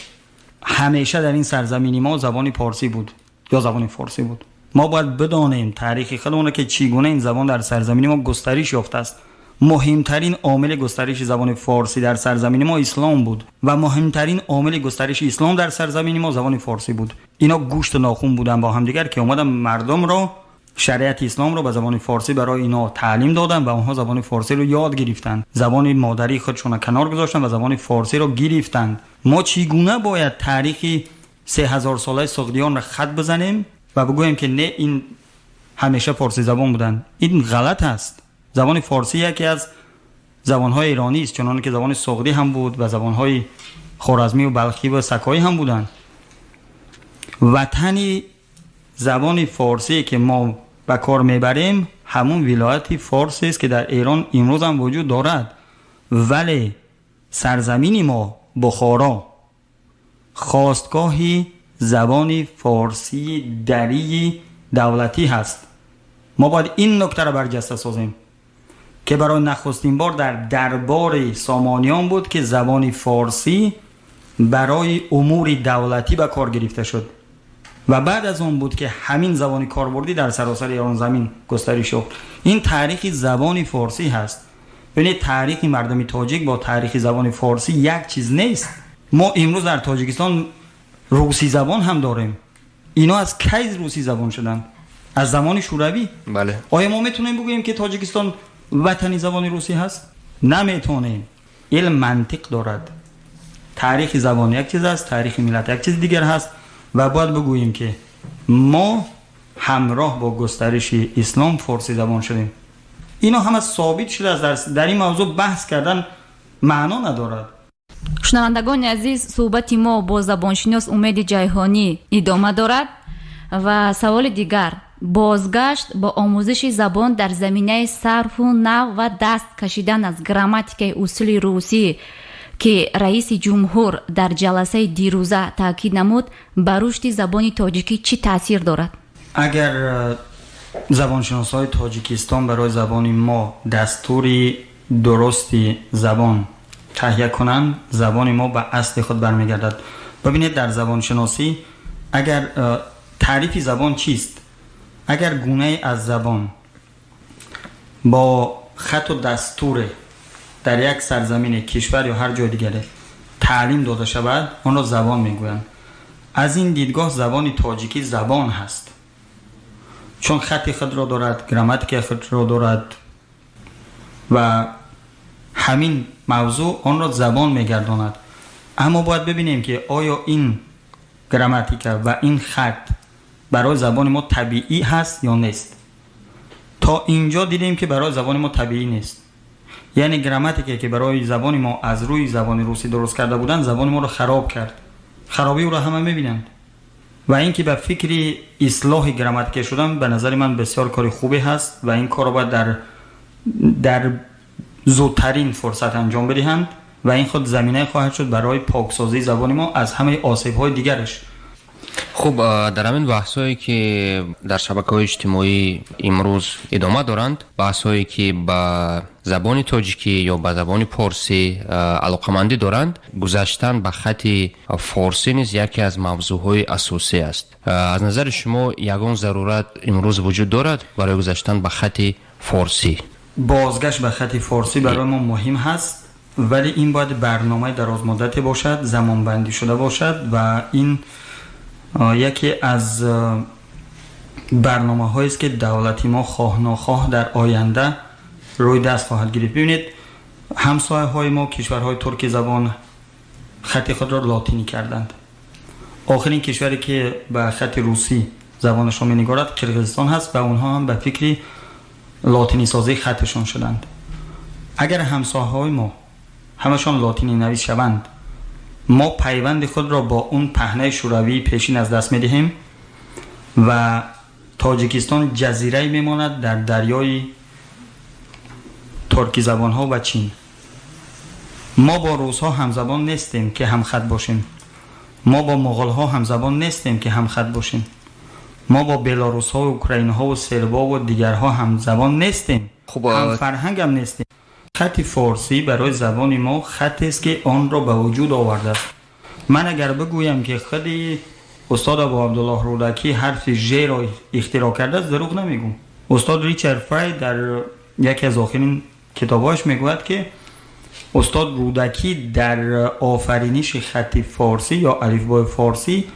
S4: همیشه در این سرزمینی ما زبان پارسی بود یا زبان فارسی بود. ما باید بدانیم تاریخ خودمون که چگونه این زبان در سرزمین ما گسترش یافته است. مهمترین عامل گسترش زبان فارسی در سرزمین ما اسلام بود و مهمترین عامل گسترش اسلام در سرزمین ما زبان فارسی بود. اینا گوشت و ناخن بودن با هم دیگر که اومدن مردم را شریعت اسلام رو به زبان فارسی برای اینا تعلیم دادن و اونها زبان فارسی رو یاد گرفتن، زبان مادری خودشون کنار گذاشتن و زبان فارسی رو گرفتن. ما چگونه باید تاریخ 3000 ساله سوغدیان را خط بزنیم و بگوییم که نه این همیشه فارسی زبان بودن؟ این غلط است. زبان فارسی یکی از زبان‌های ایرانی است، چنانکه که زبان سوغدی هم بود و زبان‌های خوارزمی و بلخی و سکایی هم بودند. وطنی زبان فارسی که ما به کار میبریم همون ولایت فارس است که در ایران امروز هم وجود دارد، ولی سرزمین ما بخارا خواستگاهی زبان فارسی دری دولتی هست. ما باید این نکته را برجسته سازیم که برای نخستین بار در دربار سامانیان بود که زبان فارسی برای امور دولتی به کار گرفته شد و بعد از اون بود که همین زبان کاربردی در سراسر ایران زمین گسترش یافت. این تاریخ زبان فارسی هست. ببینید تاریخ مردم تاجیک با تاریخ زبان فارسی یک چیز نیست. ما امروز در تاجیکستان روسی زبان هم داریم. اینا از کی روسی زبان شدن؟ از زمان شوروی.
S3: بله.
S4: آیا ما میتونیم بگوییم که تاجیکستان وطنی زبان روسی هست؟ نمیتونیم. علم منطق دارد. تاریخ زبان یک چیز است، تاریخ ملت یک چیز دیگر هست و باید بگوییم که ما همراه با گسترش اسلام فارسی زبان شدیم. اینا همه ثابت شده است. در این موضوع بحث کردن معنا ندارد.
S5: шунавандагони азиз, суҳбати мо бо забоншинос Умеди Ҷайҳонӣ идома дорад ва саволи дигар, бозгашт ба омӯзиши забон дар заминаи сарфу нав ва даст кашидан аз грамматикаи усули русӣ ки раиси ҷумҳур дар ҷаласаи дирӯза таъкид намуд, ба рушди забони тоҷикӣ чӣ таъсир дорад?
S4: агар забоншиносҳои тоҷикистон барои забони мо дастури дурусти забон таҳия کنند، زبان ما به اصل خود برمیگردد. ببینید در زبان شناسی اگر تعریف زبان چیست؟ اگر گونه از زبان با خط و دستور در یک سرزمین کشور یا هر جای دیگه تعلیم داده شود، آن را زبان میگویند. از این دیدگاه زبان تاجیکی زبان هست، چون خط خود را دارد، گراماتیک خود را دارد و همین موضوع آن را زبان میگرداند. اما باید ببینیم که آیا این گراماتیک و این خط برای زبان ما طبیعی هست یا نیست. تا اینجا دیدیم که برای زبان ما طبیعی نیست. یعنی گراماتیکی که برای زبان ما از روی زبان روسی درست کرده بودن، زبان ما را خراب کرد. خرابی او را همه میبینند و اینکه به فکر اصلاح گراماتیک شدن به نظر من بسیار کار خوبی هست و این کار را باید در زودترین فرصت انجام بدهند و این خود زمینه خواهد شد برای پاکسازی زبان ما از همه آسیب‌های دیگرش.
S3: خب در همین بحثایی که در شبکه‌های اجتماعی امروز ادامه دارند، بحثایی که به زبان تاجیکی یا به زبان فارسی علاقه‌مندی دارند، گذشتن به خط فارسی نیز یکی از موضوعهای اساسی است. از نظر شما یگان ضرورت امروز وجود دارد برای گذشتن به خط فارسی؟
S4: بازگشت به خط فارسی برای ما مهم هست، ولی این باید برنامه دراز مدتی باشد، زمان بندی شده باشد و این یکی از برنامه هایی است که دولتی ما خواه ناخواه در آینده روی دست خواهد گرفت. ببینید همسایه های ما کشورهای ترکی زبان خط خود را لاتینی کردند. آخرین کشوری که به خط روسی زبانش را می‌نگارد قرقیزستان هست و اونها هم به فکر لاتینی سازی خطشان شدند. اگر همسایه های ما همشان لاتینی نویس شوند، ما پیوند خود را با اون پهنه شوروی پیشین از دست می‌دهیم و تاجیکستان جزیره میماند در دریای ترکی زبان ها و چین. ما با روس ها همزبان نیستیم که هم خط باشیم. ما با مغول ها همزبان نیستیم که هم خط باشیم. ما با بلاروس ها و اوکراین ها و سربا و دیگرها همزبان نیستیم. هم فرهنگ هم نیستیم. خط فارسی برای زبان ما خطی است که آن را به وجود آورده است. من اگر بگویم که خودی استاد ابو عبدالله رودکی حرف ژ را اختراع کرده است، دروغ نمیگم. استاد ریچارد فرای در یکی از آخرین کتاباش میگوید که استاد رودکی در آفرینش خط فارسی یا الفبای فارسی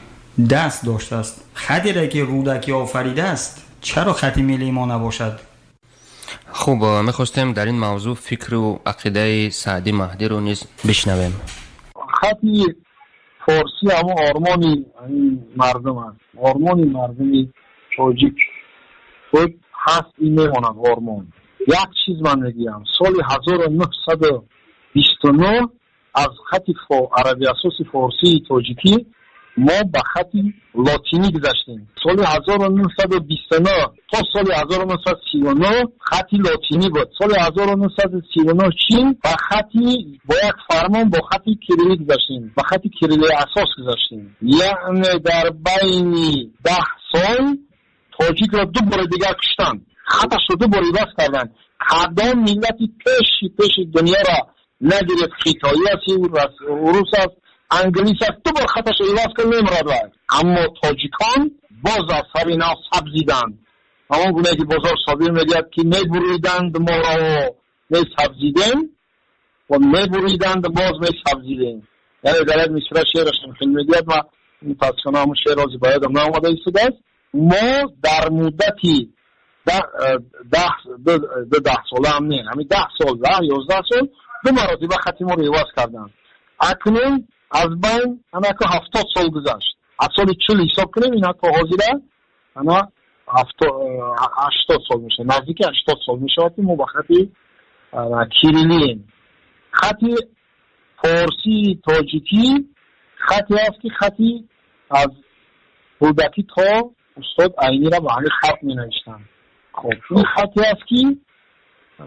S4: دست داشته است. خطی را که رودکی آفریده است، چرا خط ملی ما نباشد؟
S3: خب میخواستیم در این موضوع فکر و عقیده سعدی مهدی رو نیز بشنویم.
S6: خطی فارسی اما آرمانی مردم هست، آرمانی مردمی تاجیک خود هست، این میماند آرمان. یک چیز من میگم، سال 1929 از خط عربی اساس فارسی تاجیکی ما به خط لاتینی گذشتیم. سال 1929 تا سال 1939 خطی لاتینی بود. سال 1939 چین با خطی با یک فرمان با خطی کریلی گذشتیم، با خطی کریلی اساس گذشتیم. یعنی در بین 10 سال تاجیک را دو بار دیگر کشتن، خطش رو دو بار عوض کردن. کدام ملتی پیش دنیا را نگرفت، خیتایی است، روس است، انگلیس است، دو بار خطش رو عوض کرد نمی‌رود. اما تاجیکان باز از سر اینا سبزیدند. اما گونه که بازار صابر میگوید که میبریدند ما را میسبزیدیم و میبریدند باز میسبزیدیم. یعنی در یک مصرع شعرش میگوید و متاسفانه همون شعر را زیبایدم نامده ایستاده است. ما در مدتی 10 ساله هم نه، همین 10 سال 11 سال دو مراتب خطی ما رو عوض کردن. اکنون از بین انا که 70 سال گذشت. از سال 40 حساب کنیم اینا تا حاضره انا 80 سال میشه، نزدیک 80 سال میشه که ما به خط کیریلیم. خط فارسی تاجیکی خطی است که خطی از کودکی تا استاد عینی را به همین خط می نوشتن. خب این خطی است که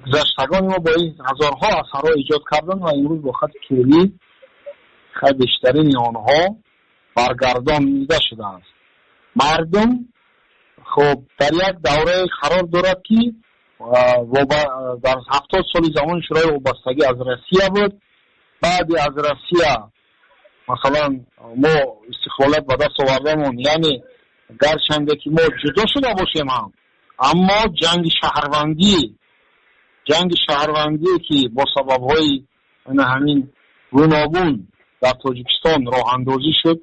S6: گذشتگان ما با این هزارها اثرها ایجاد کردن و امروز با خط کیریلی خط بیشترین آنها برگردانیده شده است. مردم خب در یک دوره قرار دارد که در 70 سال زمان شورای وابستگی از روسیه بود. بعد از روسیه مثلا ما استقلالت به دست آوردیم، یعنی گرچنده که ما جدا شده باشیم هم، اما جنگ شهروندی که با سبب‌های همین گوناگون در تاجیکستان راه اندازی شد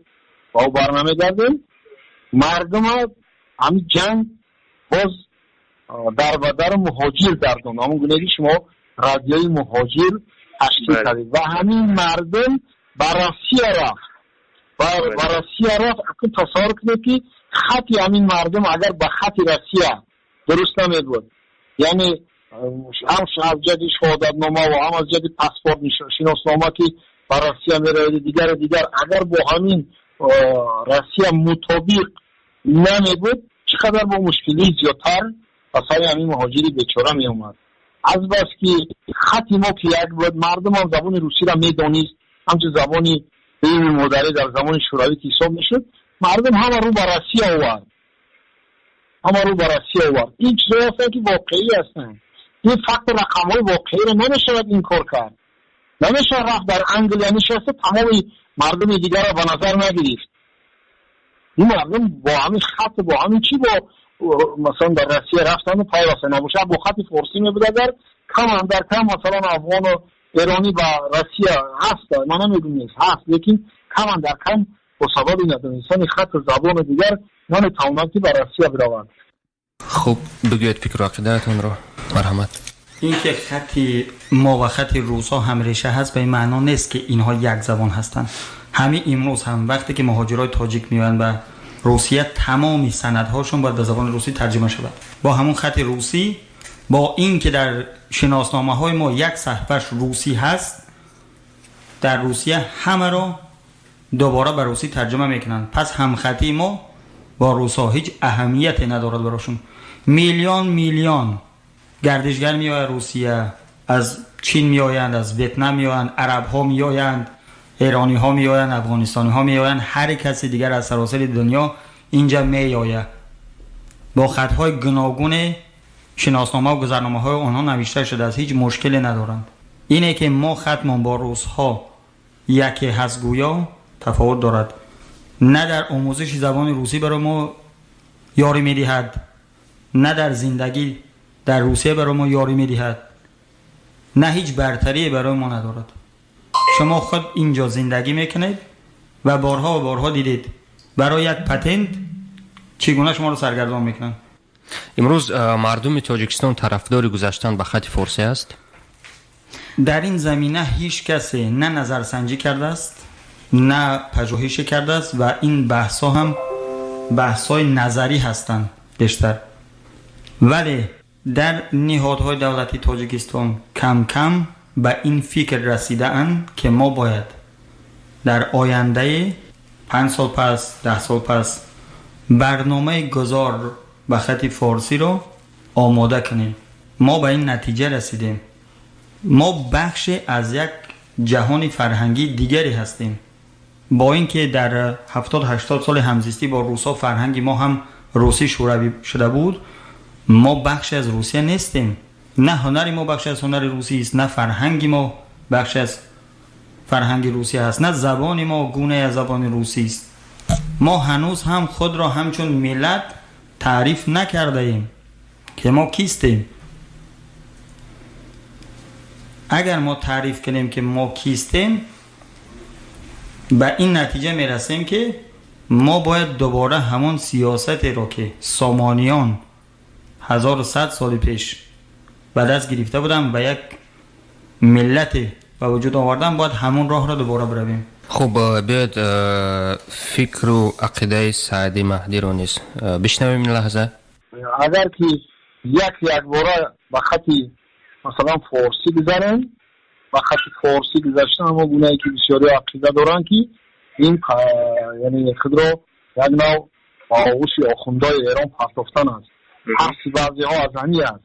S6: و او برنامه دادیم، مردم همین جنگ باز در بدر مهاجر دردون، همون گونه شما رادیوی مهاجر تشکیل کردید و همین مردم بر روسیه رفت. اکنون تصور کنید که خطی همین مردم اگر به خط روسیه درست نمی بود، یعنی هم از جد شهادتنامه و هم از جد پاسپورت شناسنامه که به روسیه می روید دیگر اگر با همین روسیه مطابق نمی بود، چقدر با مشکلی زیادتر واسه همین مهاجری بیچاره می اومد. از بس که خطی ما که یک بود، مردم هم زبان روسی را می دانست، همچه زبانی این مادری در زمان شوروی که حساب میشد، مردم همه رو به روسیه آورد. این چیزایی هستن که واقعی هستن. این فقط رقم‌های واقعی رو نمیشود این کار کرد. نمیشه رفت در انگلیا نشسته تمام مردم دیگر را به نظر نگرفت. این مردم با همین خط، با همین چی، با مثلا در روسیه رفتن و پیوسته نباشه با خط فارسی میبود، اگر کم در کم مثلا افغان و ایرانی با روسیه هست، من نمیگم نیست هست، لیکن کم در کم با سبب ندانستن خط زبان دیگر نمیتواند که به روسیه برود.
S3: خب بگوید فکر و عقیده‌تون رو، مرحمت.
S4: این که خطی ما و خط روسا هم ریشه هست به این معنا نیست که اینها یک زبان هستند. همین امروز هم وقتی که مهاجرای تاجیک میان به روسیه، تمامی سندهاشون باید به زبان روسی ترجمه شود با همون خط روسی، با این که در شناسنامه های ما یک صفحهش روسی هست، در روسیه همه رو دوباره به روسی ترجمه میکنن. پس همخطی ما با روسا هیچ اهمیتی ندارد براشون. میلیون گردشگر میآید روسیه، از چین میآیند، از ویتنام میآیند، عرب ها میآیند، ایرانی ها میآیند، افغانستانی ها میآیند، هر کسی دیگر از سراسر دنیا اینجا میآید. با خطهای گوناگون شناسنامه و گذرنامه های آنها نوشته شده است، هیچ مشکلی ندارند. اینه که ما خطمون با روس ها یکی هست گویا تفاوت دارد. نه در آموزش زبان روسی برای ما یاری میدهد، نه در زندگی در روسیه برای ما یاری میدهد، نه هیچ برتری برای ما ندارد. شما خود اینجا زندگی میکنید و بارها دیدید برای یک پتنت چگونه شما رو سرگردان میکنن.
S3: امروز مردم تاجیکستان طرفدار گذاشتن به خط فارسی است؟
S4: در این زمینه هیچ کسی نه نظرسنجی کرده است، نه پژوهش کرده است و این بحث‌ها هم بحث‌های نظری هستند بیشتر. ولی در نهادهای دولتی تاجیکستان کم کم به این فکر رسیده اند که ما باید در آینده 5 سال پس، 10 سال پس برنامه گذار به خط فارسی رو آماده کنیم. ما به این نتیجه رسیدیم ما بخش از یک جهان فرهنگی دیگری هستیم. با اینکه در 70-80 سال همزیستی با روسا فرهنگی ما هم روسی شوروی شده بود، ما بخش از روسیه نیستیم. نه هنری ما بخش از هنر روسی است، نه فرهنگی ما بخش از فرهنگ روسی است، نه زبان ما گونه از زبان روسی است. ما هنوز هم خود را همچون ملت تعریف نکرده ایم که ما کیستیم. اگر ما تعریف کنیم که ما کیستیم، به این نتیجه میرسیم که ما باید دوباره همون سیاستی رو که سامانیان 1100 سال پیش به دست گرفته بودن و یک ملت به وجود آوردن، باید همون راه را دوباره برویم.
S3: خب بیاید فکر و عقیده سعدی مهدی رو نیست بشنویم این لحظه.
S6: اگر که یک باره به خط مثلا فارسی بزنیم، به خط فارسی گذاشتن اما گونه‌ای که بسیاری عقیده دارن که این یعنی خود را یک نوع آغوش آخوندهای ایران پرتافتن است. حرفی بعضی ها از همی است.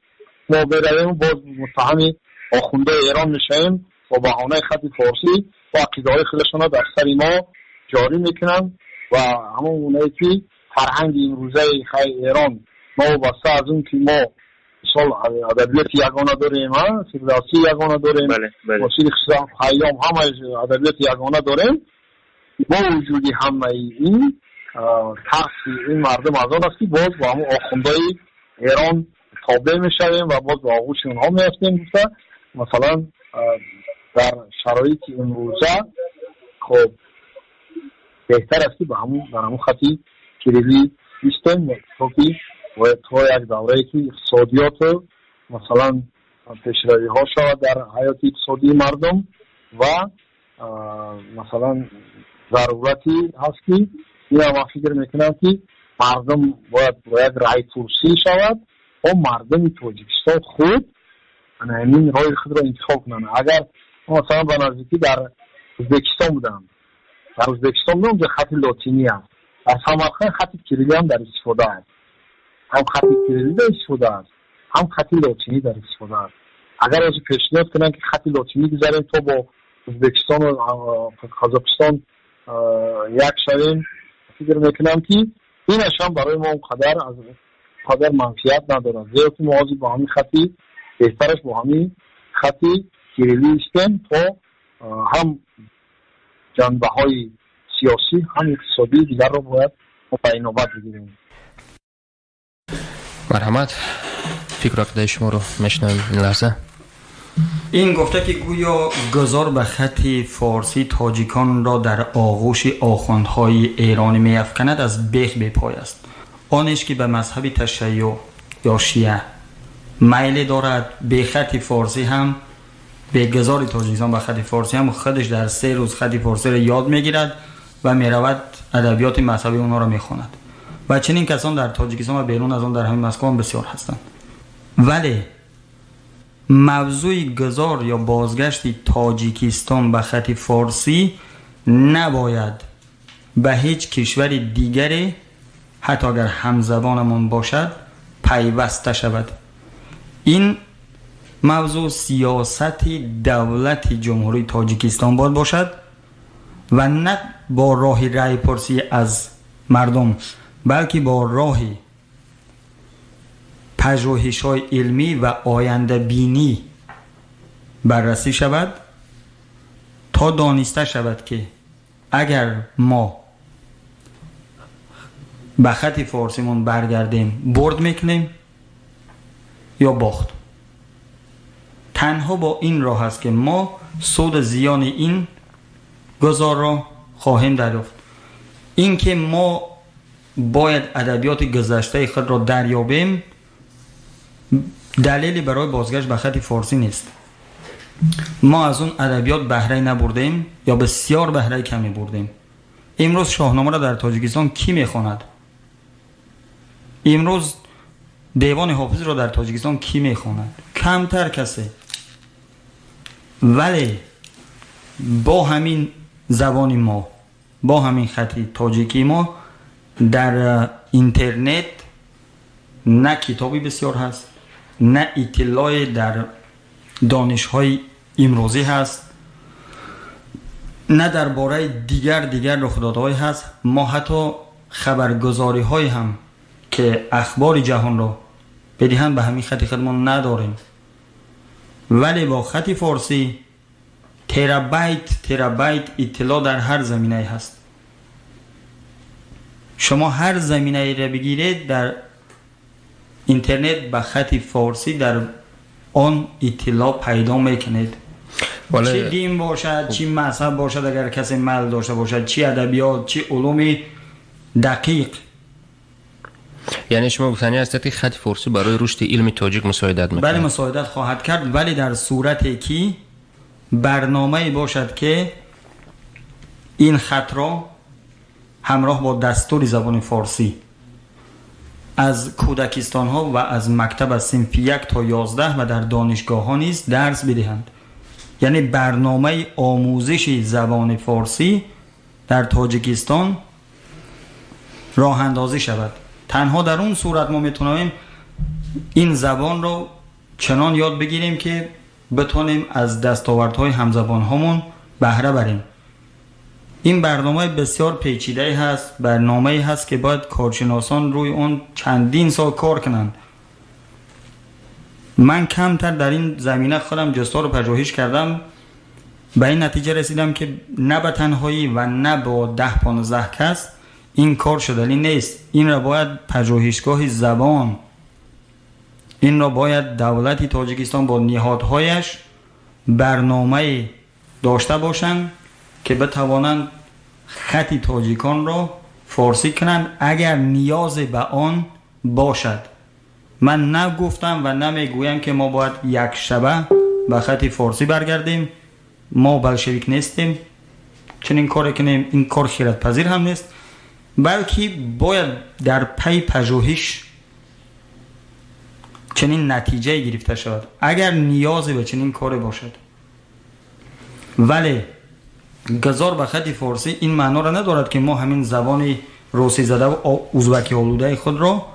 S6: ما برویم باز متهم آخوندهای ایران میشیم و بهانه خط فارسی و عقیده های خودشان در سر ما جاری میکنن و همون گونه‌ای که فرهنگ امروزه ایران ما وابسته از اون که ما مثال ادبیات یگانه داریم، فردوسی یگانه داریم، موسیقی خیام همه ادبیات یگانه داریم. با وجودی همه این ترس این مردم از آن است که باز با همون آخوندهای ایران تابع میشویم و باز با آغوش اونها میفتیم. مثلا در شرایط امروزه خب بهتر است که به همون خطی کلیدی بیستیم و تو یک دوره که اقتصادیات مثلا پیشروی ها شود در حیات اقتصادی مردم و مثلا ضرورتی هست که این هم فکر میکنم که مردم باید یک رای پرسی شود و مردم تاجیکستان خود همین رای خود را انتخاب کنند. اگر مثلا به نزدیکی در ازبکستان بودم، در ازبکستان بودم که خط لاتینی هست، در سمرقند خط کلیدی هم در استفاده است، هم خط کلیدی در استفاده است هم خط لاتینی در استفاده است. اگر از پیشنهاد کنن که خط لاتینی بذاریم تو با ازبکستان و قزاقستان یک شویم، فکر میکنم که اینش هم برای ما قدر منفیت نداره، زیرا که موازی با همین خطی بهترش با همین خطی کلیدی استیم تا هم جنبه های سیاسی هم اقتصادی دیگر رو باید مبینابت بگیریم.
S3: مرحمت فکر عقیده شما رو میشنویم این لحظه.
S4: این گفته که گویا گذار به خط فارسی تاجیکان را در آغوش آخوندهای ایرانی می‌افکند از بیخ به پای است. آنش که به مذهب تشیع یا شیعه میل دارد به خط فارسی هم به گذار تاجیکستان به خط فارسی هم خودش در 3 روز خط فارسی را یاد میگیرد و میرود ادبیات مذهبی اونها را میخواند و چنین کسان در تاجیکستان و بیرون از آن در همین مسکن بسیار هستند. ولی موضوع گذار یا بازگشت تاجیکستان به خط فارسی نباید به هیچ کشور دیگری حتی اگر همزبانمون باشد پیوسته شود. این موضوع سیاست دولت جمهوری تاجیکستان باید باشد و نه با راه رای پرسی از مردم، بلکه با راه پژوهش‌های علمی و آینده بینی بررسی شود تا دانسته شود که اگر ما به خط فارسیمون برگردیم برد میکنیم یا باخت. تنها با این راه است که ما سود زیان این گذار را خواهیم دریافت. این که ما باید ادبیات گذشته خود را دریابیم دلیلی برای بازگشت به خط فارسی نیست. ما از اون ادبیات بهره نبردیم یا بسیار بهره کمی بردیم. امروز شاهنامه را در تاجیکستان کی میخواند؟ امروز دیوان حافظ را در تاجیکستان کی میخواند؟ کمتر کسی. ولی با همین زبان ما، با همین خطی تاجیکی ما در اینترنت نه کتابی بسیار هست، نه اطلاع در دانش‌های امروزی هست، نه درباره دیگر رخدادهای هست. ما حتی خبرگزاری‌های هم که اخبار جهان را بدهند به همین خط خودمون نداریم. ولی با خط فارسی ترابایت اطلاع در هر زمینه هست. شما هر زمینه را بگیرید در اینترنت به خط فارسی در آن اطلاع پیدا میکنید. چی دین باشد، چی مذهب باشد اگر کسی میل داشته باشد، چی ادبیات، چی علوم دقیق.
S3: یعنی شما گفتنی هستید که خط فارسی برای رشد علم تاجیک مساعدت میکنه؟
S4: بله مساعدت خواهد کرد، ولی در صورتی که برنامه‌ای باشد که این خط را همراه با دستور زبان فارسی از کودکستان ها و از مکتب از صنف 1 تا 11 و در دانشگاه ها نیز درس بدهند. یعنی برنامه آموزش زبان فارسی در تاجیکستان راه اندازی شود. تنها در اون صورت ما میتونیم این زبان رو چنان یاد بگیریم که بتونیم از دستاوردهای همزبان هامون بهره بریم. این برنامه بسیار پیچیده هست، برنامه هست که باید کارشناسان روی اون چندین سال کار کنند. من کمتر در این زمینه خودم جستار و پژوهش کردم، به این نتیجه رسیدم که نه به تنهایی و نه با 10-15 کس این کار شدنی نیست. این را باید پژوهشگاه زبان، این را باید دولت تاجیکستان با نهادهایش برنامه داشته باشند که بتوانند خط تاجیکان را فارسی کنند اگر نیاز به آن باشد. من نگفتم و نمیگویم که ما باید یک شبه به خط فارسی برگردیم. ما بلشویک نیستیم چنین کار کنیم، این کار خیرت پذیر هم نیست، بلکه باید در پی پژوهش چنین نتیجه گرفته شود اگر نیاز به چنین کار باشد. ولی گذار به خط فارسی این معنا را ندارد که ما همین زبان روسی زده و ازبکی آلوده خود را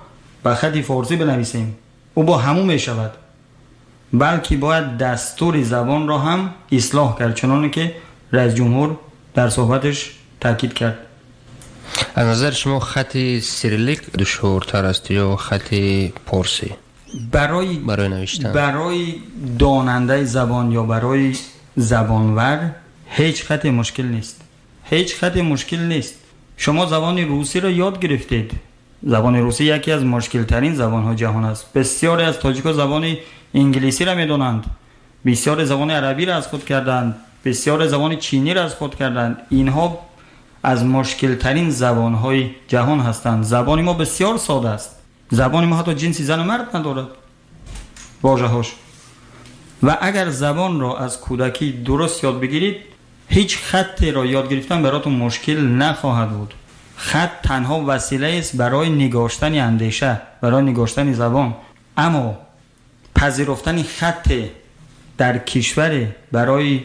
S4: به خط فارسی بنویسیم، او با همون می شود، بلکه باید دستور زبان را هم اصلاح کرد، چنانه که رئیس جمهور در صحبتش تاکید کرد.
S3: از نظر شما خط سیریلیک دشوارتر است یا خط پارسی برای نوشتن؟
S4: برای داننده زبان یا برای زبانور هیچ خط مشکل نیست. هیچ خط مشکل نیست. شما زبان روسی را یاد گرفتید. زبان روسی یکی از مشکل ترین زبان های جهان است. بسیاری از تاجیک‌ها زبان انگلیسی را میدونند، بسیار زبان عربی را از خود کردند، بسیار زبان چینی را از خود کردند. اینها از مشکل ترین زبان های جهان هستند. زبان ما بسیار ساده است. زبان ما حتی جنسی زن و مرد ندارد واژه هاش. و اگر زبان را از کودکی درست یاد بگیرید، هیچ خط را یاد گرفتن براتون مشکل نخواهد بود. خط تنها وسیله است برای نگاشتن اندیشه، برای نگاشتن زبان. اما پذیرفتن خط در کشور برای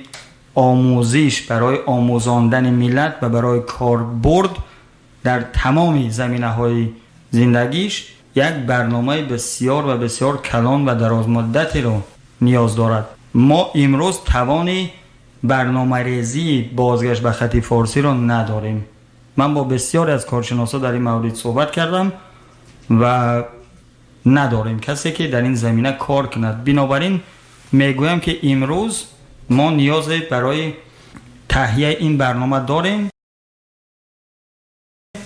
S4: آموزش، برای آموزاندن ملت و برای کاربرد در تمام زمینه‌های زندگیش یک برنامه بسیار و بسیار کلان و دراز مدتی رو نیاز دارد. ما امروز توان برنامه ریزی بازگشت به خط فارسی رو نداریم. من با بسیاری از کارشناسا در این مورد صحبت کردم و نداریم کسی که در این زمینه کار کند. بنابراین میگویم که امروز ما نیاز برای تهیه این برنامه داریم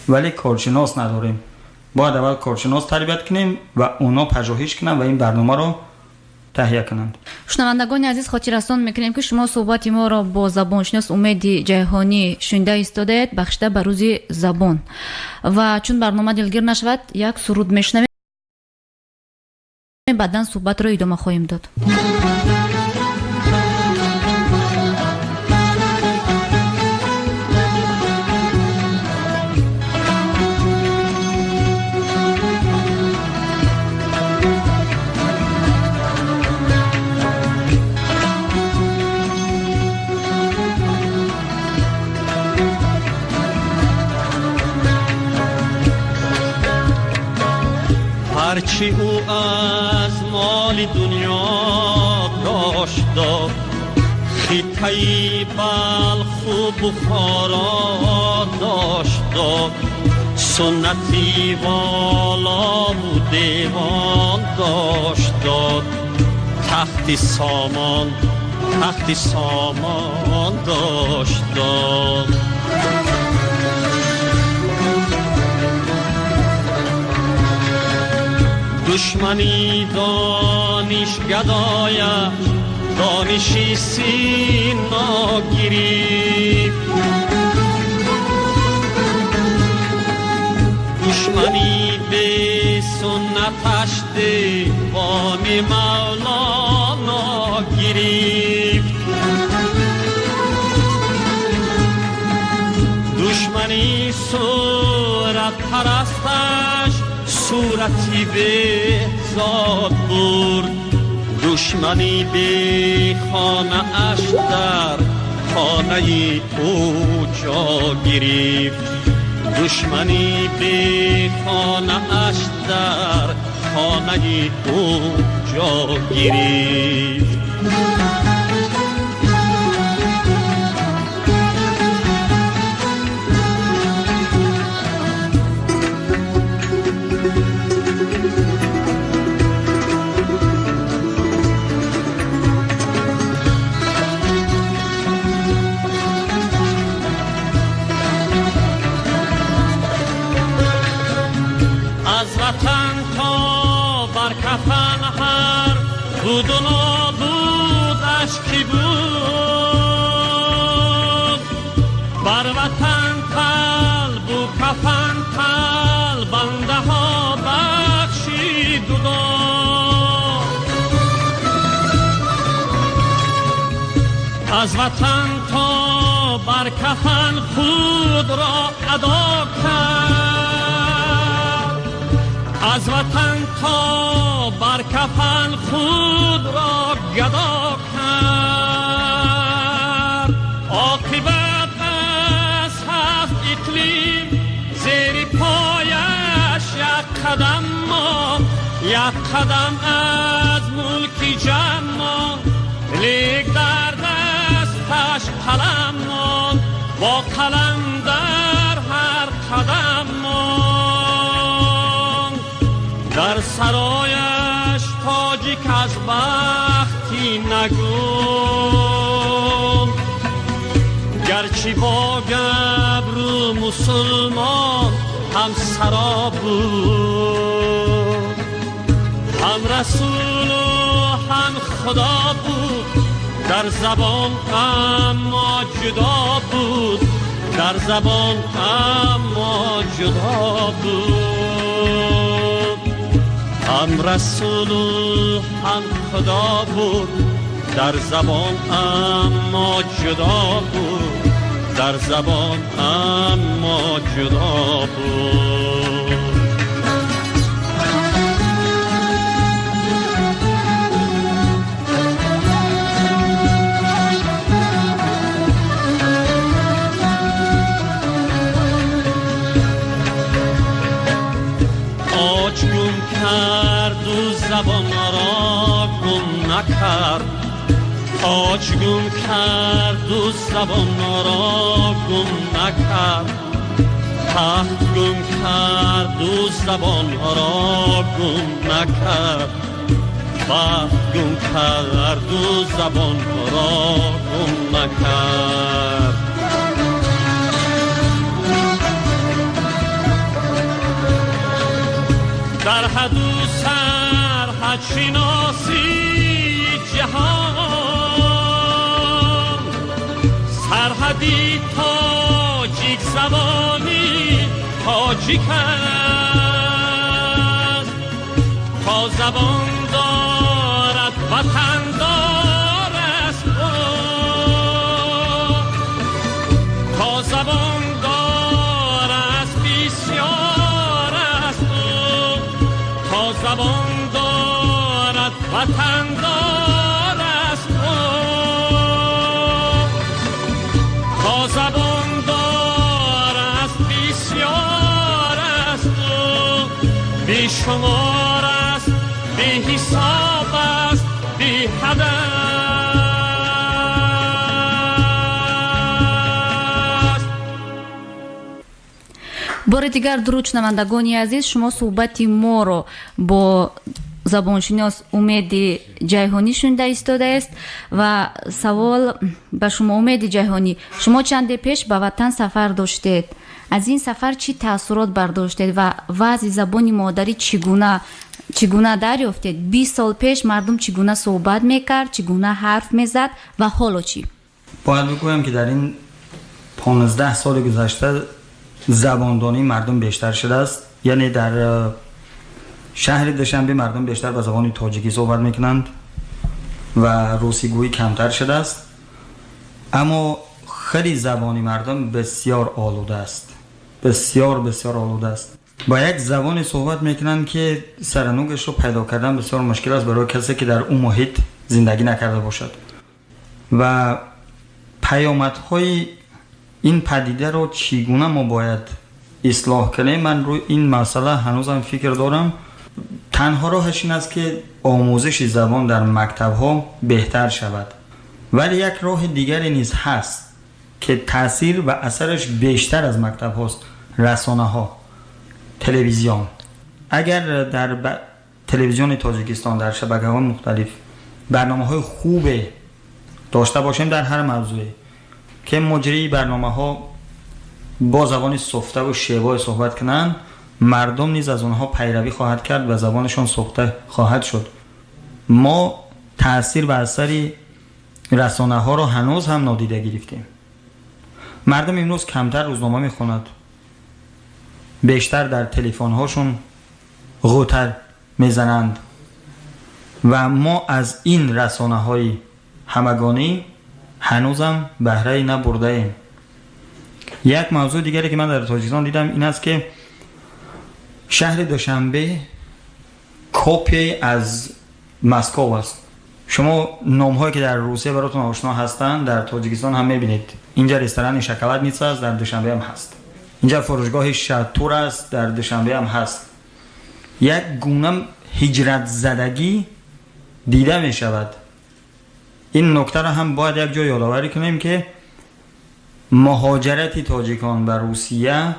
S4: ولی کارشناس نداریم. باید اول کارشناس تربیت کنیم و اونا پژوهش کنن و این برنامه رو تهیه کنند.
S5: شنوندگان عزیز، خاطررسان میکنیم که شما صحبت ما را با زبانشناس امید جهانی شنیده ایستادید، بخشیده به روز زبان. و چون برنامه دلگیر نشود یک سرود میشنویم، بعداً صحبت را ادامه خواهیم داد.
S7: هرچی او از مال دنیا داشت، خطه‌ای بلخ و بخارا داشت، سنتی والا و دیوان داشت، تخت سامان داشت. دشمنی دانش گدایش دانشی سینا گریفت، دشمنی به سنتش دیوان مولانا گریفت، دشمنی صورت پرستش صورتی بهزاد برد دشمنی به خانه اش در خانه او جا گرفت دشمنی به خانه اش در خانه او جا گرفت بود و نابودش کی بود بر وطن قلب و کفن قلب بنده ها بخشید و داد از وطن تا بر کفن خود را ادا کرد از وطن تا بر کفن خود را گدا کرد عاقبت از هفت اقلیم زیر پایش یک قدم ماند یک قدم از ملکی جمع ماند لیک در دستش قلم ماند با قلم در هر قدم ماند در سرایش تاجیک از بختی نگون گرچه با گبرو مسلمان هم سرا بود هم رسول و هم خدا بود در زبان اما جدا بود در زبان اما جدا بود هم رسول هم خدا بود در زبان اما جدا بود در زبان اما جدا بود آج گم کرد و زبان را گم نکرد آج گم کرد و زبان را گم نکرد تخت گم کرد و زبان را گم نکرد بخت گم کرد و زبان را گم نکرد در حد و سرحد شناسی جهان سرحدی تاجیک زبانی تاجیک است تا زبان دارد وطن دار است تا زبان دار است بسیار است تا زبان دارد وطن دار است تا زبان دار است بسیار است بی شمار است بی حساب است بی حد است
S5: بار دیگر درود شنوندگانی عزیز شما صحبتی ما رو با زبانشناس امید جیهانی شنیده ایستاده است و سوال به شما امید جیهانی شما چند پیش به وطن سفر داشتید از این سفر چی تاثیرات برداشتید و وضع زبان مادری چگونه دریافتید 20 سال پیش مردم چگونه صحبت میکرد چگونه حرف میزد و حالا چی
S4: باید بگویم که در این 15 سال گذشته زباندانی مردم بیشتر شده است یعنی در شهر دوشنبه مردم بیشتر به زبان تاجیکی صحبت میکنند و روسی گویی کمتر شده است اما خیلی زبانی مردم بسیار آلوده است بسیار آلوده است با یک زبان صحبت میکنن که سرنوگش رو پیدا کردن بسیار مشکل است برای کسی که در اون محیط زندگی نکرده باشد و پیامدهای این پدیده رو چگونه ما باید اصلاح کنیم. من روی این مسئله هنوزم فکر دارم. تنها راهش این است که آموزش زبان در مکتب ها بهتر شود، ولی یک راه دیگری نیز هست که تاثیر و اثرش بیشتر از مکتب هاست. رسانه ها، تلویزیون. اگر در تلویزیون تاجیکستان در شبکه های مختلف برنامه های خوب داشته باشیم در هر موضوعی که مجری برنامه ها با زبان سفته و شیوای صحبت کنن، مردم نیز از اونها پیروی خواهد کرد و زبانشان سفته خواهد شد. ما تأثیر و اثری رسانه ها رو هنوز هم نادیده گرفتیم. مردم امروز کمتر روزنامه میخوند، بیشتر در تلفن هاشون غوتر میزنند و ما از این رسانه های همگانی هنوزم بهره نبرده ایم. یک موضوع دیگری که من در تاجیکستان دیدم این است که شهر دوشنبه کپی از مسکو است. شما نام هایی که در روسیه براتون آشنا هستند در تاجیکستان هم میبینید. اینجا رستوران شکلات نیست است، در دوشنبه هم هست. اینجا فروشگاه شاتور است، در دوشنبه هم هست. یک گونه هجرت زدگی دیده می شود. این نکته را هم باید یک جای یادآوری کنیم که مهاجرت تاجیکان به روسیه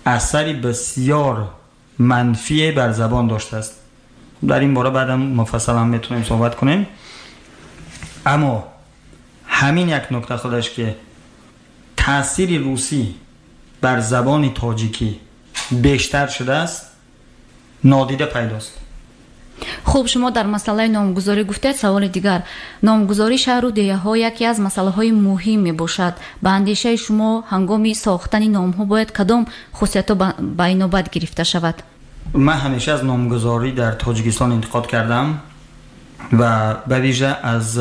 S4: اثری بسیار منفی بر زبان داشته است. در این باره بعدم مفصل هم میتونیم صحبت کنیم. اما همین یک نکته خودش که تأثیر روسی بر زبان تاجیکی بیشتر شده است نادیده پیداست.
S5: خب شما در مسئله نامگذاری گفتید. سوال دیگر، نامگذاری شهر و دیه ها یکی از مسئله های مهم می باشد. به اندیشه شما هنگامی ساختن نام ها باید کدام خصوصیت ها بینابد گرفته شود؟
S4: من همیشه از نامگذاری در تاجیکستان انتقاد کردم و به ویژه از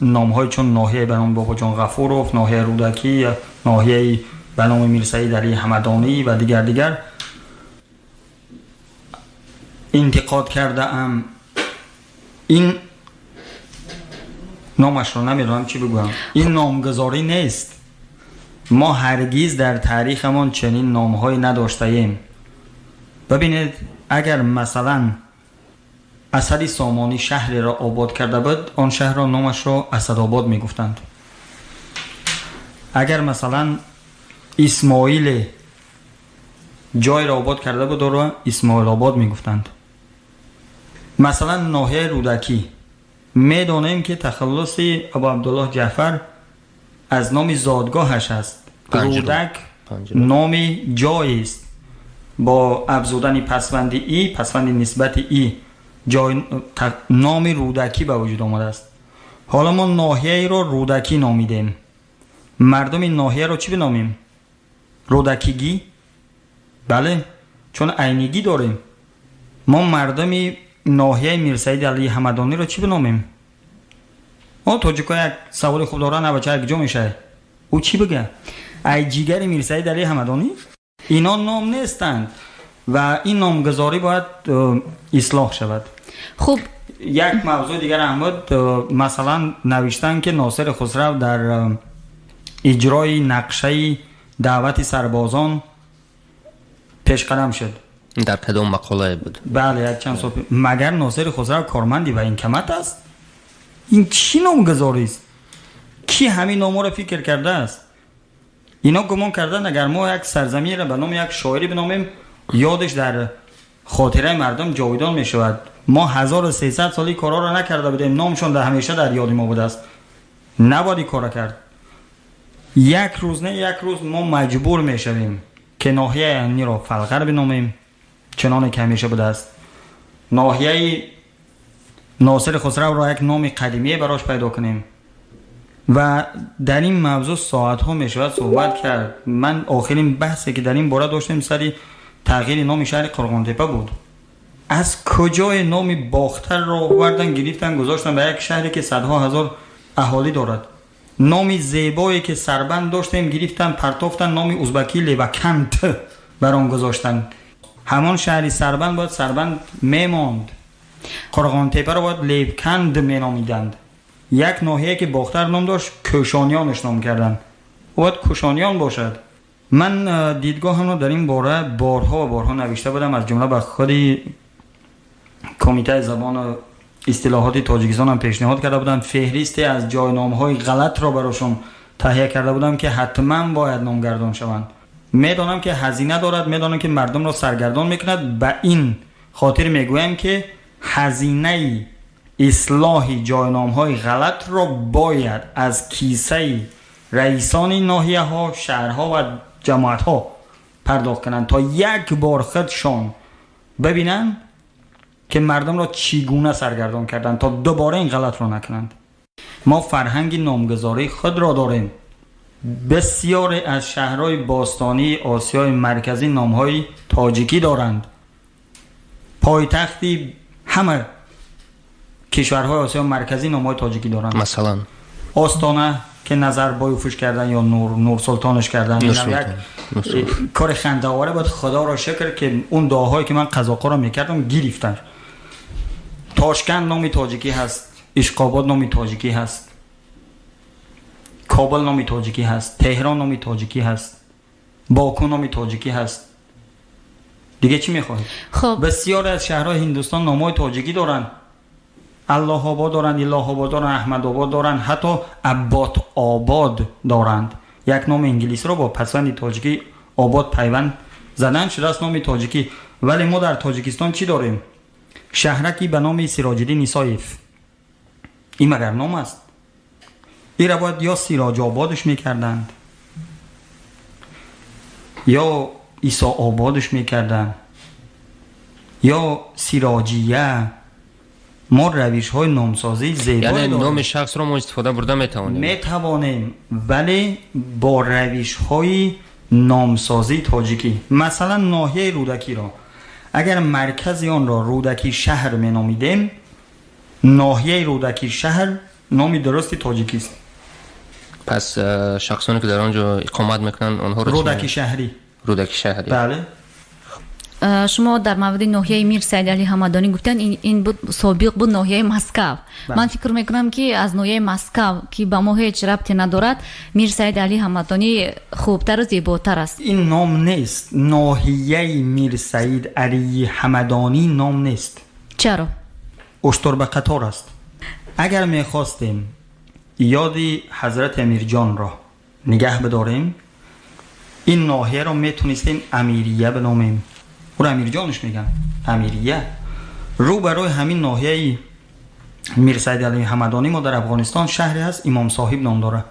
S4: نام های چون ناحیه به نام بابا جان غفوروف، ناحیه رودکی، ناحیه به نام میر سعید علی حمدانی و دیگر انتقاد کرده ام. این نامش رو نمیدونم چی بگویم. این نامگذاری نیست. ما هرگز در تاریخمون چنین نامهایی نداشته ایم. ببینید اگر مثلا اسد سامانی شهری را آباد کرده بود، آن شهر را نامش را اسدآباد میگفتند. اگر مثلا اسماعیل جای را آباد کرده بود را اسماعیل آباد میگفتند. مثلا ناحیه رودکی میدانیم که تخلص ابو عبدالله جعفر از نام زادگاهش است. رودک نام جایی است با افزودن پسوند نسبت ای جای نام رودکی به وجود آمده است. حالا ما ناحیه را رودکی نامیدیم. مردم این ناحیه را چی بنامیم؟ رودکیگی؟ بله، چون عینیگی داریم. ما مردم ناحیه میر سعید علی حمدانی را چی بنامیم؟ تاجیکا یک سوال خوب دارن، نه بچه یک جا میشه او چی بگه؟ ای جیگر میر سعید علی حمدانی؟ اینا نام نیستند و این نامگذاری باید اصلاح شود.
S5: خب
S4: یک موضوع دیگر هم بود، مثلا نوشتن که ناصر خسرو در اجرای نقشه دعوت سربازان پیش قدم شد.
S3: در کدام مقاله بود؟
S4: بله یک چند صبح. مگر ناصر خسرو کارمندی و این کمت است؟ این چی نامگذاری است؟ کی همین نامو را فکر کرده است؟ اینا گمان کردن اگر ما یک سرزمینی را به نام یک شاعری بنامیم یادش در خاطره مردم جاودان می شود. ما 1300 سالی کارا را نکرده بودیم، نامشون در همیشه در یاد ما بوده است. نباید کارا کرد. یک روز ما مجبور می شویم که ناحیه اینی را فلقر بنامیم، چنانه که همیشه بوده است. ناحیه ناصر خسرو را یک نام قدیمی براش پیدا کنیم و در این موضوع ساعت ها می شود صحبت کرد. من آخرین بحثی که در این باره داشتیم سری تغییر نام شهر قرغانتپه بود. از کجای نام باختر را آوردن گرفتن گذاشتن به یک شهری که صدها هزار اهالی دارد. نام زیبایی که سربند داشتیم گرفتن پرتافتن نام ازبکی لیوکنت بر آن گذاشتند. همان شهری سربند باید سربند میماند. قرغان تپه را باید لیبکند مینامیدند. یک ناحیه که باختر نام داشت کوشانیانش نام کردند. باید کوشانیان باشد. من دیدگاهم را در این باره بارها و بارها نوشته بودم، از جمله به خود کمیته زبان و اصطلاحات تاجیکستان هم پیشنهاد کرده بودم. فهرستی از جاینامه‌های غلط را براشون تهیه کرده بودم که حتما باید نامگردان شوند. میدانم که هزینه دارد، میدانم که مردم را سرگردان میکند. به این خاطر میگویم که هزینه اصلاح جاینامه‌های غلط را باید از کیسه رئیسان ناحیه ها، شهرها و جماعت ها پرداخت کنند تا یک بار خودشان ببینند که مردم را چگونه سرگردان کردند تا دوباره این غلط را نکنند. ما فرهنگ نامگذاری خود را داریم. بسیاری از شهرهای باستانی آسیای مرکزی نامهای تاجیکی دارند. پایتختی همه کشورهای آسیای مرکزی نامهای تاجیکی دارند.
S3: مثلا
S4: آستانه که نظربایوفش کردن یا نور سلطانش کردن، یک کار خنده آوره. باید خدا را شکر که اون دعاهایی که من قزاق‌ها را میکردم گرفتن. تاشکند نامی تاجیکی هست، اشقاباد نامی تاجیکی هست، کابل نامی تاجیکی هست، تهران نامی تاجیکی هست، باکو نامی تاجیکی هست. دیگه چی میخواهید؟
S5: خب
S4: بسیار از شهرهای هندوستان نامهای تاجیکی دارن. الله آباد دارن، اله آباد دارن، احمد آباد دارن، حتی عباد آباد دارند. یک نام انگلیسی رو با پسوند تاجیکی آباد پیوند زدن شده است نام تاجیکی. ولی ما در تاجیکستان چی داریم؟ شهرکی به نام سیراج‌الدین ایسایف. این مگر نام است؟ این را باید یا سیراج آبادش میکردند یا عیسی آبادش میکردند یا سیراجیه. ما روش های نامسازی زیبایی
S3: یعنی
S4: داریم.
S3: نام شخص رو ما استفاده برده میتوانیم
S4: ولی با روش های نامسازی تاجیکی. مثلا ناحیه رودکی را اگر مرکز آن را رودکی شهر می نامیدیم، ناحیه رودکی شهر نامی درستی تاجیکی است.
S3: پس شخصانی که در آنجا اقامت میکنن آنها رو
S4: رودکی شهری.
S3: رودکی شهری.
S4: بله.
S5: شما در مورد ناحیه میر سید علی همدانی گفتن این بود سابق بود ناحیه مسکو. من فکر میکنم که از ناحیه مسکو که به ما هیچ ربطی ندارد میر سید علی همدانی خوبتر و زیباتر است.
S4: این نام نیست. ناحیه میر سید علی همدانی نام نیست.
S5: چرا؟
S4: اشتر به قطار است. اگر میخواستیم یادی حضرت امیر جان را نگه بداریم، این ناحیه را میتونستیم امیریه بنامیم. او را امیر جانش میگن، امیریه. رو برای همین ناحیه میر سید علی همدانی ما در افغانستان شهری هست امام صاحب نام داره.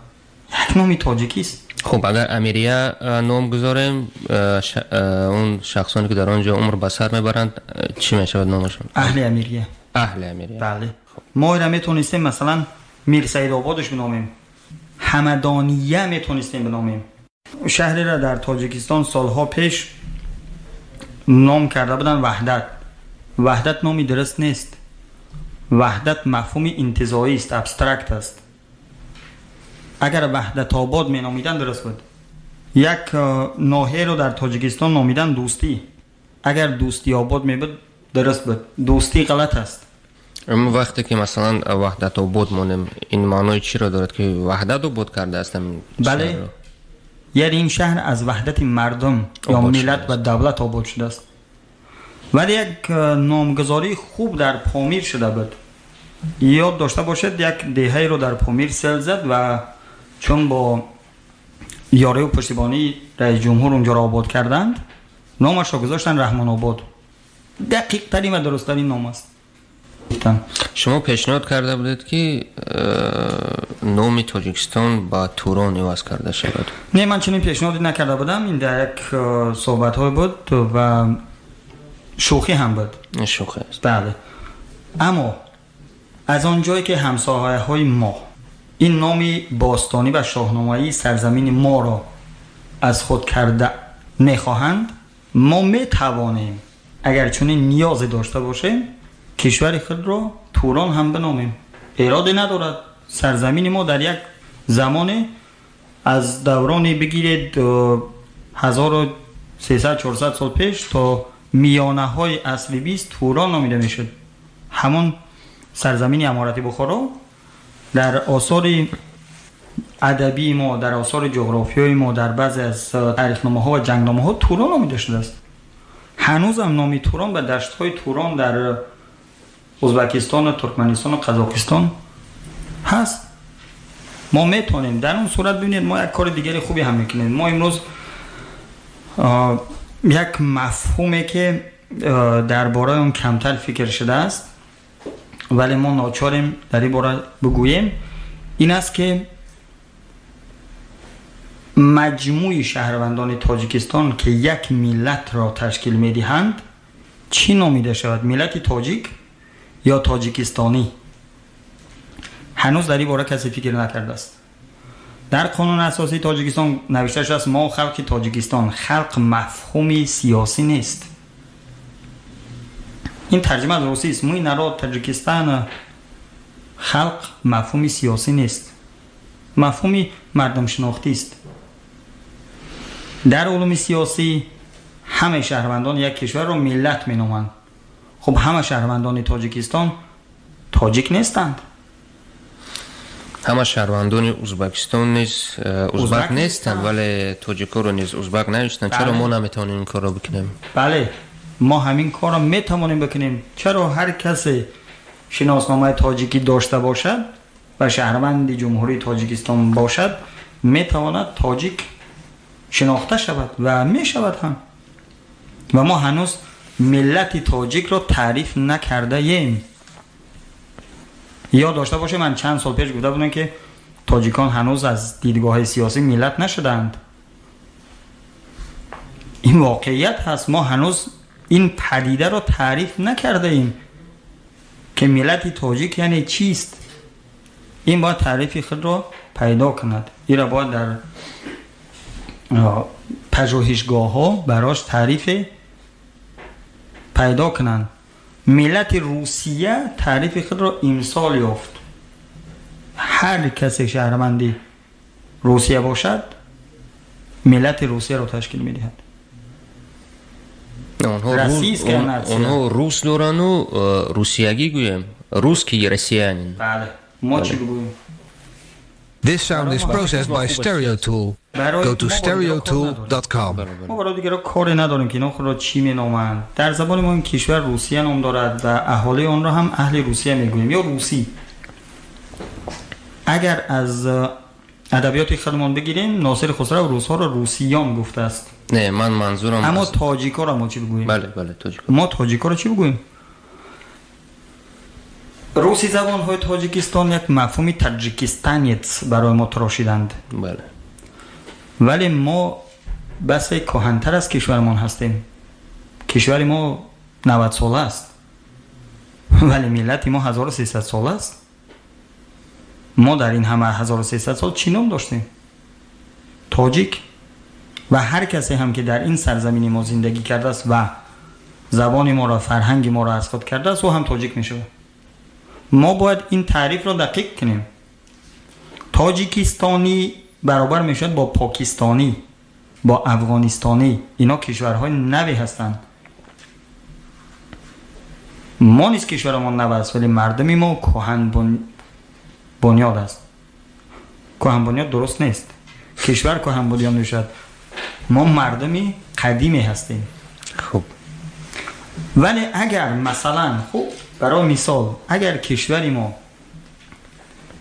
S4: یک نامی تاجیکی است.
S3: خب اگر امیریه نام گذاریم، اون شخصانی که در آنجا عمر به سر میبرند چی میشه نامشون؟
S4: اهل امیریه.
S3: اهل امیریه.
S4: بله. ما را میتونستیم مثلا میر سید آبادش بنامیم، همدانیه میتونستیم بنامیم. شهری را در تاجیکستان سالها پیش نام کرده بودن وحدت. وحدت نامی درست نیست. وحدت مفهوم انتزاعی است، ابسترکت است. اگر وحدت آباد می نامیدن درست بود. یک ناحیه رو در تاجیکستان نامیدن دوستی. اگر دوستی آباد می بود درست بود. دوستی غلط است.
S3: اما وقتی که مثلا وحدت آباد مونیم، این معنای چی را دارد که وحدت آباد کرده است؟
S4: بله. یعنی این شهر از وحدت مردم یا ملت و دولت آباد شده است. ولی یک نامگذاری خوب در پامیر شده بود. یاد داشته باشد یک دهه رو در پامیر سیل زد و چون با یاری و پشتیبانی رئیس جمهور اونجا را آباد کردند، نامش را گذاشتن رحمان آباد. دقیق ترین و درست ترین نام است.
S3: شما پیشنهاد کرده بودید که نام تاجیکستان با توران عوض کرده شود.
S4: نه، من چنین پیشنهادی نکرده بودم. این در یک صحبت های بود و شوخی هم بود.
S3: شوخی است.
S4: بله. اما از آنجایی که همسایه های ما این نامی باستانی و شاهنامه‌ای سرزمین ما را از خود کرده میخواهند، ما میتوانیم اگر چنین نیاز داشته باشیم کشور خود را توران هم بنامیم. اراده ندارد. سرزمین ما در یک زمان از دورانی بگیرید 1000 300-400 سال پیش تا میانه های عصر 20 توران نامیده میشد. همون سرزمین امارت بخارا در آثار ادبی ما، در آثار جغرافیایی ما، در بعضی از تاریخنامه ها و جنگنامه ها توران نامیده شده است. هنوز هم نامی توران و دشت های توران در ازبکستان و ترکمنستان و قزاقستان هست. ما میتونیم در اون صورت ببینید ما یک کار دیگری خوبی هم میکنیم. ما امروز یک مفهومی که درباره اون کمتر فکر شده است ولی ما ناچاریم در این باره بگوییم، این است که مجموع شهروندان تاجیکستان که یک ملت را تشکیل میدهند چی نامیده شود؟ ملت تاجیک یا تاجیکستانی؟ هنوز در این باره کسی فکر نکرده است. در قانون اساسی تاجیکستان نوشته شده است ما خلق تاجیکستان. خلق مفهومی سیاسی نیست. این ترجمه از روسی است. موی نرا تاجیکستان خلق مفهومی سیاسی نیست، مفهومی مردم شناختی است. در علوم سیاسی همه شهروندان یک کشور را ملت می نامند. خب همه شهروندان تاجیکستان تاجیک نیستند.
S3: همه شهروندان ازبکستان نیز ازبک نیستند ولی تاجیکا رو نیز ازبک نوشتند. چرا ما نمیتونیم این کار رو بکنیم؟
S4: بله ما همین کار رو میتوانیم بکنیم. چرا هر کسی شناسنامه تاجیکی داشته باشد و شهروند جمهوری تاجیکستان باشد میتواند تاجیک شناخته شود و میشود هم. و ما هنوز ملت تاجیک رو تعریف نکرده ایم. یا داشته باشه من چند سال پیش گفته بودم که تاجیکان هنوز از دیدگاه سیاسی ملت نشدند. این واقعیت هست. ما هنوز این پدیده رو تعریف نکرده ایم که ملت تاجیک یعنی چیست. این باید تعریف خود رو پیدا کند. این را باید در پژوهشگاه ها براش تعریف پیدا کنند. ملت روسیه تعریف خود را امسال یافت. هر کسی شهروندی روسیه باشد ملت روسیه را تشکیل میدهد.
S3: اونها روس دارن و روسیگی گویم. روس که رسیانین.
S4: بله ما چی بگویم؟
S8: This sound is processed by StereoTool. Go to stereotool.com.
S4: ما برای دیگه را کاری نداریم که اینا خود را چی می نامند. در زبان ما این کشور روسیه نام دارد و اهالی آن را هم اهل روسیه میگوییم یا روسی. اگر از ادبیات خودمان بگیریم ناصر خسرو روس‌ها را روسیان گفته است.
S3: نه من منظورم
S4: اما تاجیکا را ما چی بگوییم؟
S3: بله تاجیکا.
S4: ما تاجیکا را چی بگوییم؟ روسی زبان های تاجیکستان یک مفهومی تاجیکستانیت برای ما تراشیدند.
S3: بله.
S4: ولی ما بس کهن‌تر از کشورمان هستیم. کشور ما 90 ساله است ولی ملت ما 1300 ساله است. ما در این همه 1300 سال چی نام داشتیم؟ تاجیک. و هر کسی هم که در این سرزمین ما زندگی کرده است و زبان ما را، فرهنگ ما را از خود کرده است او هم تاجیک میشه. ما باید این تعریف را دقیق کنیم. تاجیکستانی برابر میشد با پاکستانی، با افغانستانی. اینا کشورهای نوی هستند. ما نیست کشورمان نو است ولی مردمی ما کهن بنیاد است. کهن بنیاد درست نیست. کشور کهن بنیاد میشد. ما مردمی قدیمی هستیم.
S3: خب
S4: ولی اگر مثلا برای مثال اگر کشوری ما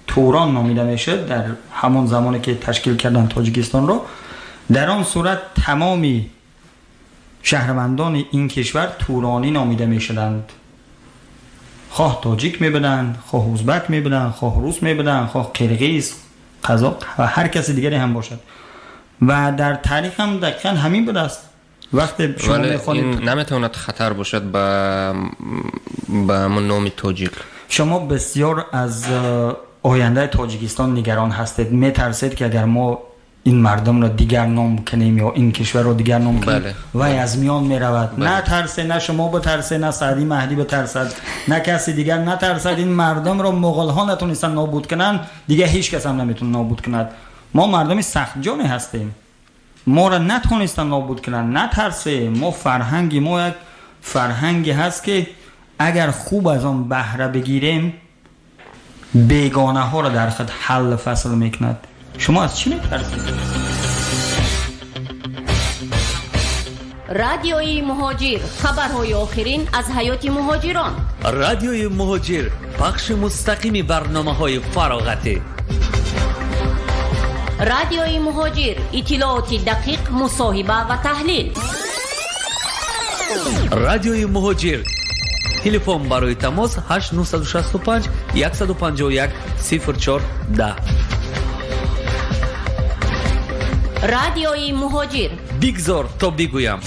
S4: توران نامیده میشد در همون زمانی که تشکیل کردن تاجیکستان رو، در آن صورت تمامی شهروندان این کشور تورانی نامیده میشدند. خواه تاجیک میبودند، خواه ازبک میبودند، خواه روس میبودند، خواه قرقیز، قزاق و هر کسی دیگری هم باشد. و در تاریخ هم دقیقا همین بوده است. وقتی شما میخوانید
S3: این نمیتواند خطر باشد به من نام تاجیک.
S4: شما بسیار از آینده تاجیکستان نگران هستید. میترسید که اگر ما این مردم را دیگر نام کنیم یا این کشور را دیگر نام کنیم و از میان میرود. نه ترسه، نه شما بترسه، نه سعدی مهدی بترسد، نه کسی دیگر نترسد. این مردم را مغول ها نتونستن نابود کنن، دیگه هیچ کس هم نمیتونه نابود کند. ما مردمی سخت جانی هستیم. ما را نتونستن نابود کنن. نترسه، ما فرهنگی ما یک فرهنگی هست که اگر خوب از آن بهره بگیریم بیگانه ها را در خود حل فصل میکند. شما از چی میترسید؟
S1: رادیوی مهاجر، خبرهای آخرین از حیات مهاجران.
S2: رادیوی مهاجر، پخش مستقیم برنامه‌های فراغتی.
S1: رادیوی مهاجر، اطلاعات دقیق، مصاحبه و تحلیل.
S2: رادیوی مهاجر، تلفن برای تماس 8965 151 0410.
S1: رادیوی مهاجر.
S2: بگذار تا بگویم.